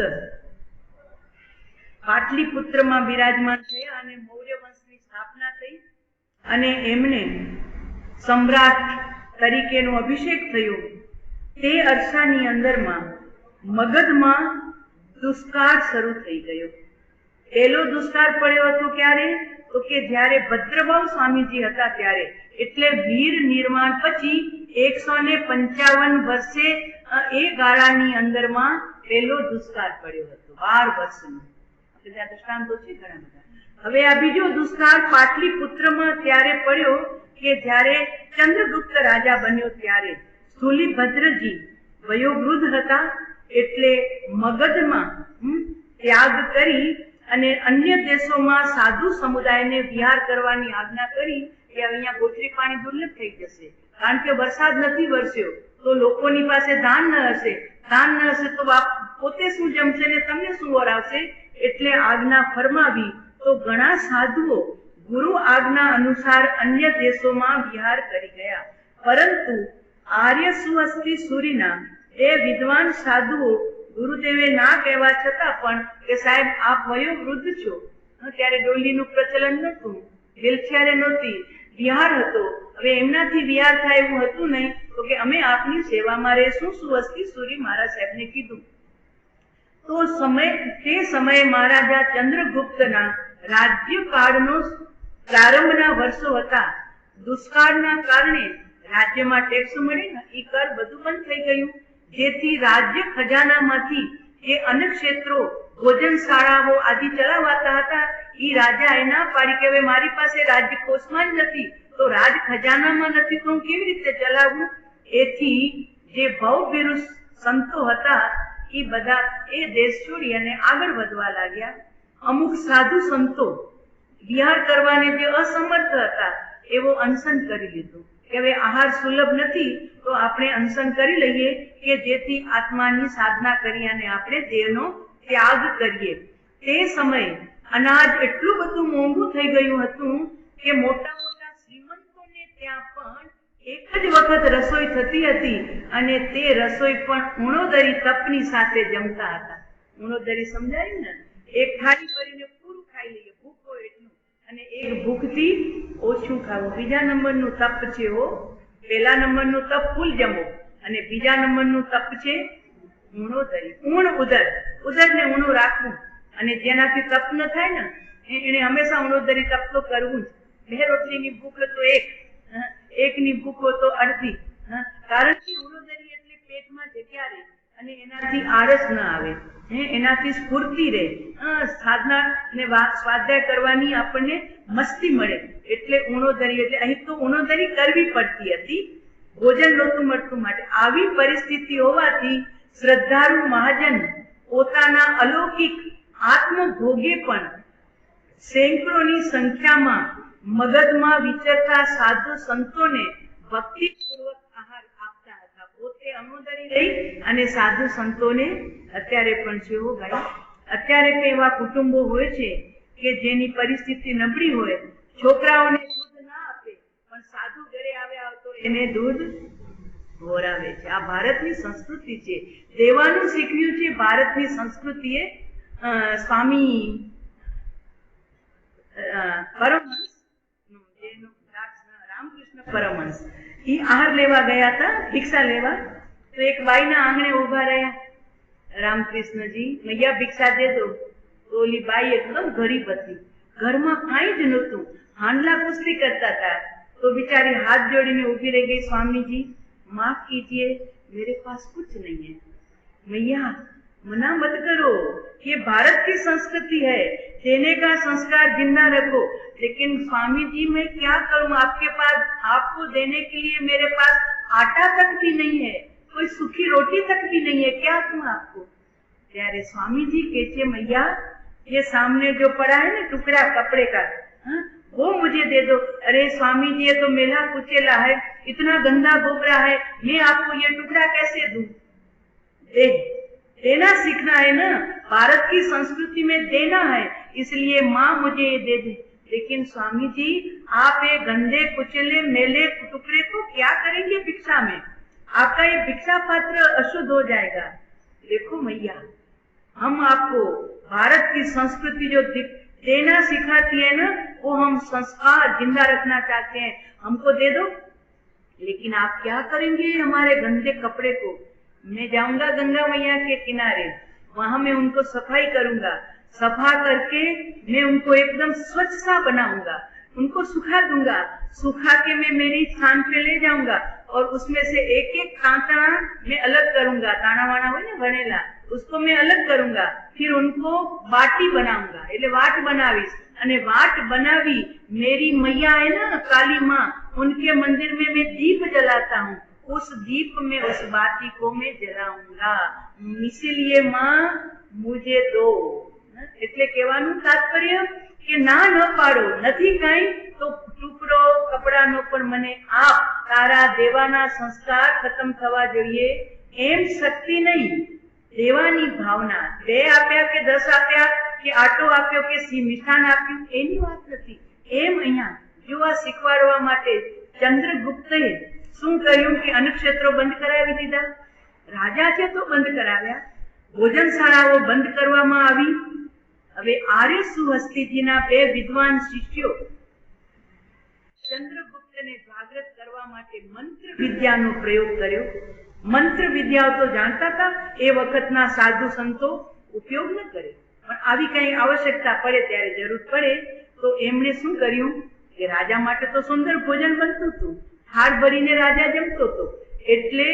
Speaker 1: પાટલીપુત્રમાં બિરાજમાન થયા અને મૌર્ય વંશની સ્થાપના થઈ અને એમને સમ્રાટ તરીકેનો અભિષેક થયો, તે અરસાની અંદરમાં મગધમાં દુષ્કાળ શરૂ થઈ ગયો. પહેલો દુષ્કાળ પડ્યો હતો ક્યારે? તો કે જ્યારે ભદ્રભાવ સ્વામીજી હતા ત્યારે, એટલે વીર નિર્માણ પછી 155 વર્ષે એ ગાળાની અંદરમાં પહેલો દુષ્કાળ પડ્યો હતો, 12 વર્ષનો. બધા દ્રષ્ટાંતો છે ઘણા બધા. હવે આ બીજો દુષ્કાળ પાટલીપુત્રમાં ત્યારે પડ્યો કે જ્યારે ચંદ્રગુપ્ત રાજા બન્યો ત્યારે સ્થૂલીભદ્રજી વયોવૃદ્ધ હતા, એટલે મગધમાં ત્યાગ કરી અને અન્ય દેશોમાં સાધુ સમુદાયને વિહાર કરવાની આજ્ઞા કરી કે અહીંયા ગોચરી પાણી દુર્લભ થઈ જશે. કારણ કે વરસાદ નથી વરસ્યો તો લોકોની પાસે ધાન ન હશે, ધાન ન હશે તો પોતે શું જમશે ને તમને શું વરાવશે? એટલે આજ્ઞા ફરમાવી તો ઘણા સાધુઓ ગુરુ આજ્ઞા અનુસાર અન્ય દેશોમાં વિહાર કરી ગયા. પરંતુ આર્ય સુહસ્તી સૂરીના એ વિદ્વાન સાધુઓ ગુરુદેવે ના કહેવા છતાં પણ કે સાહેબ આપ વયોવૃદ્ધ છો, ત્યારે ડોલીનું પ્રચલન નહોતું, વ્હીલચેર નહોતી, વિહાર હતો, હવે એમનાથી વિહાર થાય એવું હતું નહીં, તો કે અમે આપની સેવામાં રહેશું, સુહસ્તી સૂરી મહારાજ સાહેબને કીધું. તો તે સમયે મહારાજા ચંદ્રગુપ્તના રાજ્યકાળનો પ્રારંભના વર્ષો હતા. દુષ્કાળના કારણે રાજ્યમાં ટેક્સ મળે ને, એ કર બધું બંધ થઈ ગયું, જેથી રાજ્ય ખજાનામાંથી જે અન્ય ક્ષેત્રો ભોજન શાળાઓ આદિ ચલાવાતા હતા, એ રાજા એના પાડી કે હવે મારી પાસે રાજ્ય કોષમાં જ નથી, તો રાજ ખજાનામાં નથી, તો હું કેવી રીતે ચલાવવું? એથી જે ભવભીરુ સંતો હતા એ બધા એ દેશ છોડી અને આગળ વધવા લાગ્યા. અમુક સાધુ સંતો વિહાર કરવાને જે અસમર્થ હતા એવો અનશન કરી લીધું કે હવે આહાર સુલભ નથી તો આપણે અનશન કરી લઈએ કે જેથી આત્માની સાધના કરી અને આપણે દેહનો ત્યાગ કરીએ. તે સમયે અનાજ એટલું બધું મોંઘું થઈ ગયું હતું કે મોટા મોટા શ્રીમંતોને ત્યાં પણ એક જ વખત રસોઈ થતી હતી અને તે રસોઈ પણ ઉણોદરી તપની સાથે જમતા હતા. ઉણોદરી સમજાયું ને? એક થાળી ભરીને પૂરું ખાઈ લઈએ, ભૂખ હોય એટલું, અને એક ભૂખથી ઓછું ખાવું. બીજા નંબરનું તપ છે પહેલા નંબરનું તપ ફૂલ જમો અને બીજા નંબરનું તપ છે ઉણોદરી, ઉણ ઉદર, ઉદરને ઊણું રાખવું. અને જેનાથી તપ ન થાય ને એને હંમેશા ઉણોદરી તપ તો કરવું જ. બે રોટલીની ભૂખ તો એકની ભૂખ તો અડધી. કારણ કે ઉણોદરી એટલે પેટમાં જગ્યા રહે અને એનાથી આળસ ન આવે, એનાથી સ્ફૂર્તિ રહે, સાધના ને સ્વાધ્યાય કરવાની આપણને મસ્તી મળે. એટલે ઉણોદરી, એટલે અહીં તો ઉણોદરી કરવી પડતી હતી, ભોજન નહોતું મળતું માટે. આવી પરિસ્થિતિ હોવાથી શ્રદ્ધાળુ મહાજન પોતાના અલૌકિક આત્મભોગે પણ સેંકડોની સંખ્યામાં મગજમાં વિચરતા સાધુ સંતોને ભક્તિપૂર્વક આહાર આપતા હતા. પોતે અનુદરી રહી અને સાધુ સંતોને અત્યારે પણ છે હો ભાઈ, અત્યારે પણ એવા કુટુંબો હોય છે કે જેની પરિસ્થિતિ નબળી હોય, છોકરાઓને દૂધ ના આપે પણ સાધુ ઘરે આવ્યા તો એને દૂધ વરાવે છે. આ ભારતની સંસ્કૃતિ છે, દેવાનું શીખવ્યું છે ભારતની સંસ્કૃતિએ. સ્વામી પરમહંસ રામકૃષ્ણ પરમહંસ એ આહાર લેવા ગયા હતા, ભિક્ષા લેવા, તો એક બાઈના આંગણે ઉભા રહ્યા. રામકૃષ્ણજી મૈયા ભિક્ષા દે દો. તો ઓલી બાઈ એકદમ ગરીબ હતી, ઘરમાં કાંઈ જ નહોતું, હાંડલા કુસ્તી કરતા હતા. તો બિચારી हाथ जोड़ीने ऊभी रह गई, स्वामी जी माफ कीजिए मेरे पास कुछ नहीं है. मैया मना मत करो, ये भारत की संस्कृति है, देने का संस्कार जिंदा रखो. लेकिन स्वामी जी मैं क्या करूं, आपके पास आपको देने के लिए मेरे पास आटा तक भी नहीं है, कोई सूखी रोटी तक भी नहीं है, क्या दूं आपको. ત્યારે स्वामी जी कहते मैया ये सामने जो पड़ा है ना टुकड़ा कपड़े का, वो मुझे दे दो. अरे स्वामी जी ये तो मेला कुचेला है, इतना गंदा गोबरा है, मैं आपको ये टुकड़ा कैसे दूं. देना सीखना है ना, भारत की संस्कृति में देना है, इसलिए माँ मुझे ये दे दे. लेकिन स्वामी जी आप ये गंदे कुचले मेले टुकड़े को क्या करेंगे भिक्षा में, आपका ये भिक्षा पात्र अशुद्ध हो जाएगा. देखो मैया हम आपको भारत की संस्कृति जो देना सिखाती है ना, वो हम संस्कार जिंदा रखना चाहते हैं, हमको दे दो. लेकिन आप क्या करेंगे हमारे गंदे कपड़े को. मैं जाऊंगा गंगा मैया के किनारे, वहां मैं उनको सफाई करूंगा, सफा करके मैं उनको एकदम स्वच्छ सा बनाऊंगा, उनको सुखा दूंगा, सुखा के मैं मेरी स्थान पे ले जाऊंगा और उसमें से एक एक तांतणा मैं अलग करूंगा, ताना वाना हो ना भणेला उसको मैं अलग करूंगा, फिर उनको बाटी बनाऊंगा, એટલે વાટ બનાવીશ અને વાટ બનાવી मेरी मैया है ना काली माँ, उनके मंदिर में मैं दीप जलाता हूँ, उस दीप में उस बाती को मैं जलाऊंगा. इसीलिए माँ मुझे दो. એટલે કહેવાનું તાત્પર્ય કે ના ન પાડો, નથી કાંઈ તો ટુકડો કપડાનો પણ મને આપ, તારા દેવાના સંસ્કાર ખતમ થવા જોઈએ એમ શક્તિ નહીં, દેવાની ભાવના. 2 આપ્યા કે 10 આપ્યા કે આટો આપ્યો કે મિષ્ટાન આપ્યું એની વાત નથી. એમ અહીંયા જો આ શીખવાડવા માટે ચંદ્રગુપ્તે શું કર્યું કે અન્નક્ષેત્રો બંધ કરાવી દીધા. રાજા છે તો બંધ કરાવ્યા, ભોજનશાળાઓ બંધ કરવામાં આવી. હવે આર્ય સુહસ્તીજીના 2 વિદ્વાન શિષ્યો ચંદ્રગુપ્તને જાગૃત કરવા માટે મંત્ર વિદ્યાનો પ્રયોગ કર્યો. મંત્ર વિદ્યાઓ તો જાણતા હતા, એ વખતના સાધુ સંતો ઉપયોગ ન કરે, પણ આવી કઈ આવશ્યકતા પડે ત્યારે જરૂર પડે તો એમણે શું કર્યું કે રાજા માટે તો સુંદર ભોજન બનતું હતું, થાળ ભરીને રાજા જમતો હતો. એટલે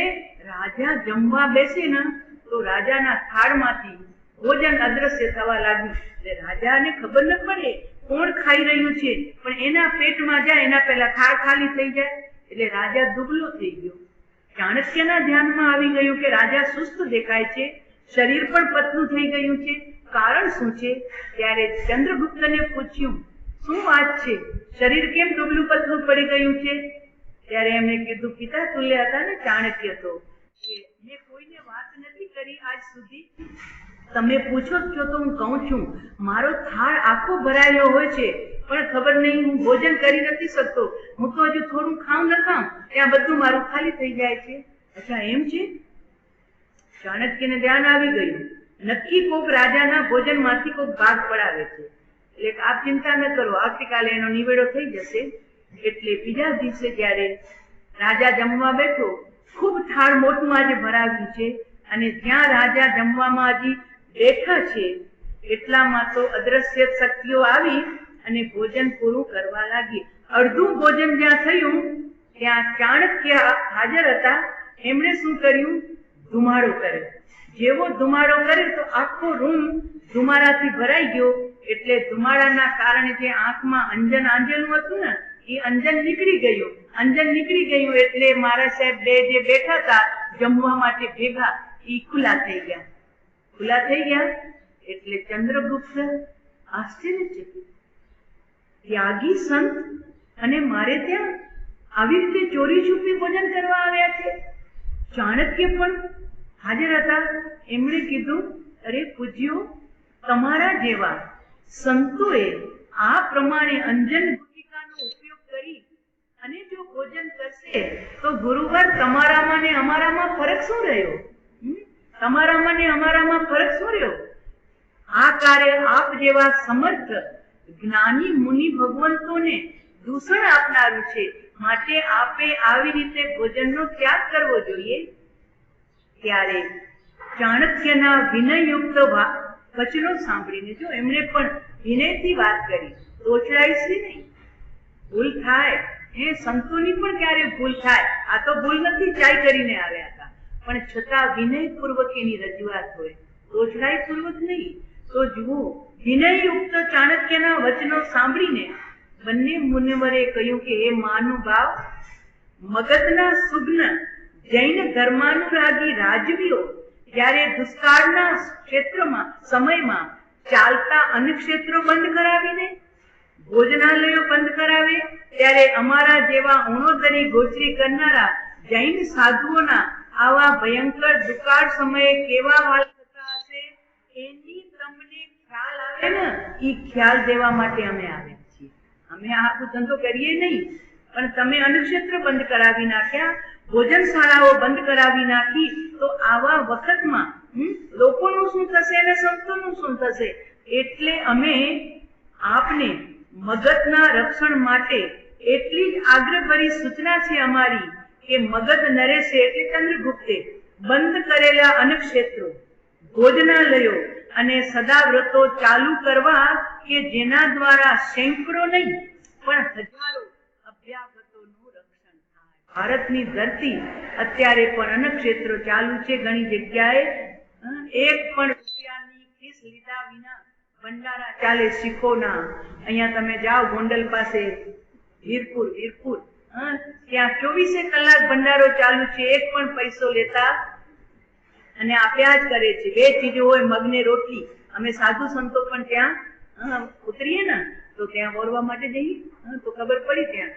Speaker 1: રાજા જમવા બેસે ને તો રાજાના થાળમાંથી ભોજન અદ્રશ્ય થવા લાગ્યું. એટલે રાજાને ખબર ન પડે કોણ ખાઈ રહ્યું છે, પણ એના પેટમાં જાય એના પહેલા થાળ ખાલી થઈ જાય. એટલે રાજા દુબળો થઈ ગયો. ચાણક્યના ધ્યાનમાં આવી ગયું કે રાજા સુસ્ત દેખાય છે, શરીર પણ પતલું થઈ ગયું છે, કારણ શું છે. ત્યારે ચંદ્રગુપ્તને પૂછ્યું શું વાત છે, શરીર કેમ દુબળું પતલું પડી ગયું છે. ત્યારે એમણે કીધું પિતા તુલ્ય હતા ને ચાણક્ય તો કે મેં કોઈને વાત નથી કરી આજ સુધી, તમે પૂછો છો તો હું કહું છું, મારો થાળ આખો ભરાયેલો હોય છે પણ ખબર નહીં હું ભોજન કરી નથી શકતો, હું તો હજુ થોડું ખાઉં ન ખાઉં ત્યાં બધું મારું ખાલી થઈ જાય છે. અચ્છા એમ છે. ચાણક્યને ધ્યાન આવી ગયું, નક્કી કોક રાજાના ભોજનમાંથી કોક ભાગ પડાવે છે, એટલે આપ ચિંતા ન કરો, આવતીકાલે એનો નિવેડો થઈ જશે. એટલે બીજા દિવસે જ્યારે રાજા જમવા બેઠો, ખૂબ થાળ મોટું આજે ભરાવ્યું છે અને જ્યાં રાજા જમવામાં હજી બેઠા છે એટલામાં તો અદ્રશ્ય શક્તિઓ આવી અને ભોજન પૂરું કરવા લાગી. અડધું ભોજન જ્યાં થયું ત્યાં ચાણક્ય હાજર હતા. એમણે શું કર્યું, ધુમાડો કર્યો. જેવો ધુમાડો કર્યો તો આખો રૂમ ધુમાડાથી ભરાઈ ગયો. એટલે ધુમાડાના કારણે જે આંખમાં અંજન આંજેલું હતું ને એ અંજન નીકળી ગયું. અંજન નીકળી ગયું એટલે મારા સાહેબ 2 જે બેઠા હતા જમવા માટે ભેગા એ ખુલ્લા થઈ ગયા. ખુલ્લા થઈ ગયા એટલે ચંદ્રગુપ્ત આશ્ચર્યચકિત ત્યાગી સંત અને મારે ત્યાં આવી રીતે ચોરી છુપી ભોજન કરવા આવ્યા છે? ચાણક્ય પણ હાજર હતા. એમણે કીધું, અરે પૂજ્યો, તમારા જેવા સંતોએ આ પ્રમાણે અંજન ગુટિકાનો ઉપયોગ કરી અને જો ભોજન કરશે તો ગુરુવાર તમારામાં ને અમારામાં ફરક શું રહ્યો? તમારામાં ને અમારામાં ફરક શું રહ્યો? આ કાર્ય આપ જેવા સમર્થ જ્ઞાની મુનિ ભગવંતોને દૂષણ આપનારું છે, માટે આપે આવી રીતે ભોજનનો ત્યાગ કરવો જોઈએ. ત્યારે ચાણક્યના વિનયયુક્ત વચનો સાંભળીને, જો એમણે પણ વિનયથી વાત કરી, તોછડાઈશી નહીં. ભૂલ થાય, સંતોની પણ ક્યારે ભૂલ થાય. આ તો ભૂલ નથી, ચાય કરીને આવ્યા હતા, પણ છતાં વિનયપૂર્વક એની રજૂઆત હોય, તોછડાઈ પૂર્વક નહીં. તો જુઓ, વિનયયુક્ત ચાણક્યના વચનો સાંભળીને બંને મુનિવરે કહ્યું કે હે મહાનુભાવ, મગધના સુગ્ન જૈન ધર્માનુરાગી રાજવીઓ જ્યારે દુષ્કાળના ક્ષેત્રમાં સમયમાં ચાલતા અન્નક્ષેત્રો બંધ કરાવીને ભોજનાલયો બંધ કરાવે, ત્યારે અમારા જેવા ઉણોદરી ગોચરી કરનારા જૈન સાધુઓના આવા ભયંકર દુકાળ સમયે કેવા હાલ થતા હશે, એની તમને ખ્યાલ આવે ને, એ ખ્યાલ દેવા માટે અમે આવ્યા છીએ. અમે આ ધંધો કરીએ નહીં, પણ તમે અન્નક્ષેત્ર બંધ કરાવી નાખ્યા, ભોજનશાળાઓ બંધ કરાવી નાખી, તો આવા વખતમાં લોકોનું શું થશે અને સંતોનું શું થશે? એટલે અમે આપને મગધના રક્ષણ માટે એટલી જ આગ્રહભરી સૂચના છે અમારી કે મગધ નરેશે એટલે ચંદ્રગુપ્તે બંધ કરેલા અન્નક્ષેત્રો, ભોજનાલયો અને સદાવ્રતો ચાલુ કરવા કે જેના દ્વારા સેંકડો નહીં પણ હજારો અભ્યાગતોનું રક્ષણ થાય. ભારતની ધરતી અત્યારે પણ અન્નક્ષેત્રો ચાલુ છે. ઘણી જગ્યાએ એક પણ રૂપિયાની ફીસ લીધા વિના ભંડારા ચાલે શીખોના. અહીંયા તમે જાઓ ગોંડલ પાસે વીરપુર, ત્યાં 24 કલાક ભંડારો ચાલુ છે, એક પણ પૈસો લેતા અને આપ્યા જ કરે છે. બે ચીજો હોય, મગને રોટલી. અમે સાધુ સંતો પણ ત્યાં ઉતરીએ ને તો ત્યાં વોરવા માટે જઈએ તો ખબર પડી, ત્યાં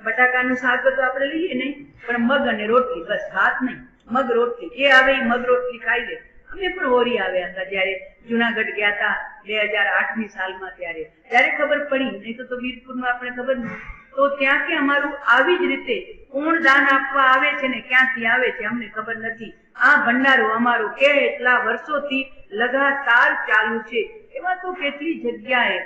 Speaker 1: બટાકાનું શાક તો આપણે લઈએ નહીં, પણ મગ અને રોટલી, બસ ભાત નહીં, મગ રોટલી. જે આવે એ મગ રોટલી ખાઈ લે. અમે પણ હોરી આવ્યા હતા જ્યારે જુનાગઢ ગયા હતા 2008ની સાલમાં, ત્યારે ખબર પડી, નહીં તો વીરપુરમાં આપણે ખબર નહીં. તો ત્યાંથી અમારું આવી જ રીતે કોણ દાન આપવા આવે છે ને ક્યાંથી આવે છે અમને ખબર નથી. આ ભંડારો અમારો કેટલા વર્ષોથી લગાતાર ચાલુ છે. એવા તો કેટલી જગ્યાએ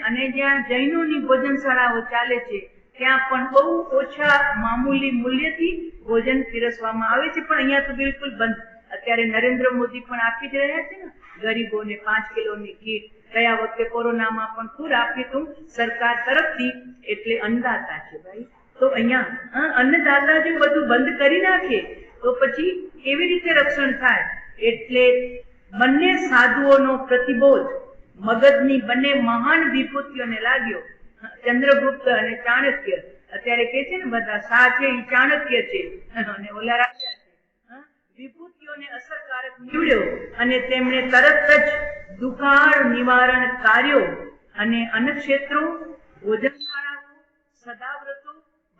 Speaker 1: અને જ્યાં જૈનોની ભોજનશાળાઓ ચાલે છે ત્યાં પણ બહુ ઓછા મામૂલી મૂલ્યથી ભોજન પીરસવામાં આવે છે, પણ અહીંયા તો બિલકુલ બંધ. અત્યારે નરેન્દ્ર મોદી પણ આપી જ રહ્યા છે ને ગરીબોને 5 કિલોની કીટ. ગયા વખતે કોરોનામાં પણ પૂર આપ્યું હતું સરકાર તરફથી, એટલે અન્નદાતા છે ભાઈ. તો અહીંયા અન્નદાતા જો બધું બંધ કરી નાખે તો પછી કેવી રીતે રક્ષણ થાય? એટલે બંને સાધુઓનો પ્રતિબોધ મગધની બંને મહાન વિભૂતિઓને લાગ્યો. ચંદ્રગુપ્ત અને ચાણક્ય. અત્યારે કે છે ને બધા શા છે એ ચાણક્ય છે અને ઓલા રાજા છે. વિભૂતિઓને અસરકારક નીવડ્યો અને તેમણે તરત જ દુકાળ નિવારણ કાર્યો અને અન્નક્ષેત્રો, ભોજનશાળાઓ, સદાવ્રતો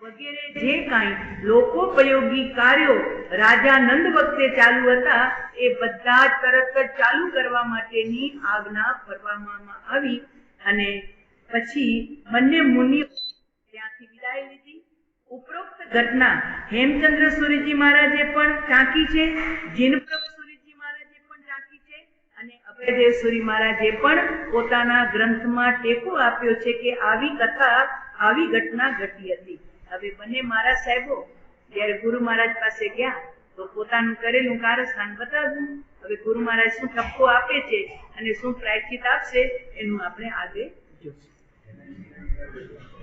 Speaker 1: વગેરે જે કાંઈ લોકોપયોગી કાર્યો રાજા નંદ વખતે ચાલુ હતા એ બધા જ તરત જ ચાલુ કરવા માટેની આજ્ઞા કરવામાં આવી. અને પછી બંને મુનિઓ ત્યાંથી વિદાય લીધી. ઉપરોક્ત ઘટના હેમચંદ્ર સુરીજી મહારાજે પણ ટાંકી છે, જીનપ્રભ સુરીજી મહારાજે પણ ટાંકી છે અને અભયદેવ સુરી મહારાજે પણ પોતાના ગ્રંથમાં ટેકો આપ્યો છે કે આવી કથા, આવી ઘટના ઘટી હતી. હવે બંને મહારાજ સાહેબો જ્યારે ગુરુ મહારાજ પાસે ગયા તો પોતાનું કરેલું કારસ્તાન બતાવ્યું. હવે ગુરુ મહારાજ શું ઠપકો આપે છે અને શું પ્રાયશ્ચિત આપશે એનું આપણે આગળ જોશું.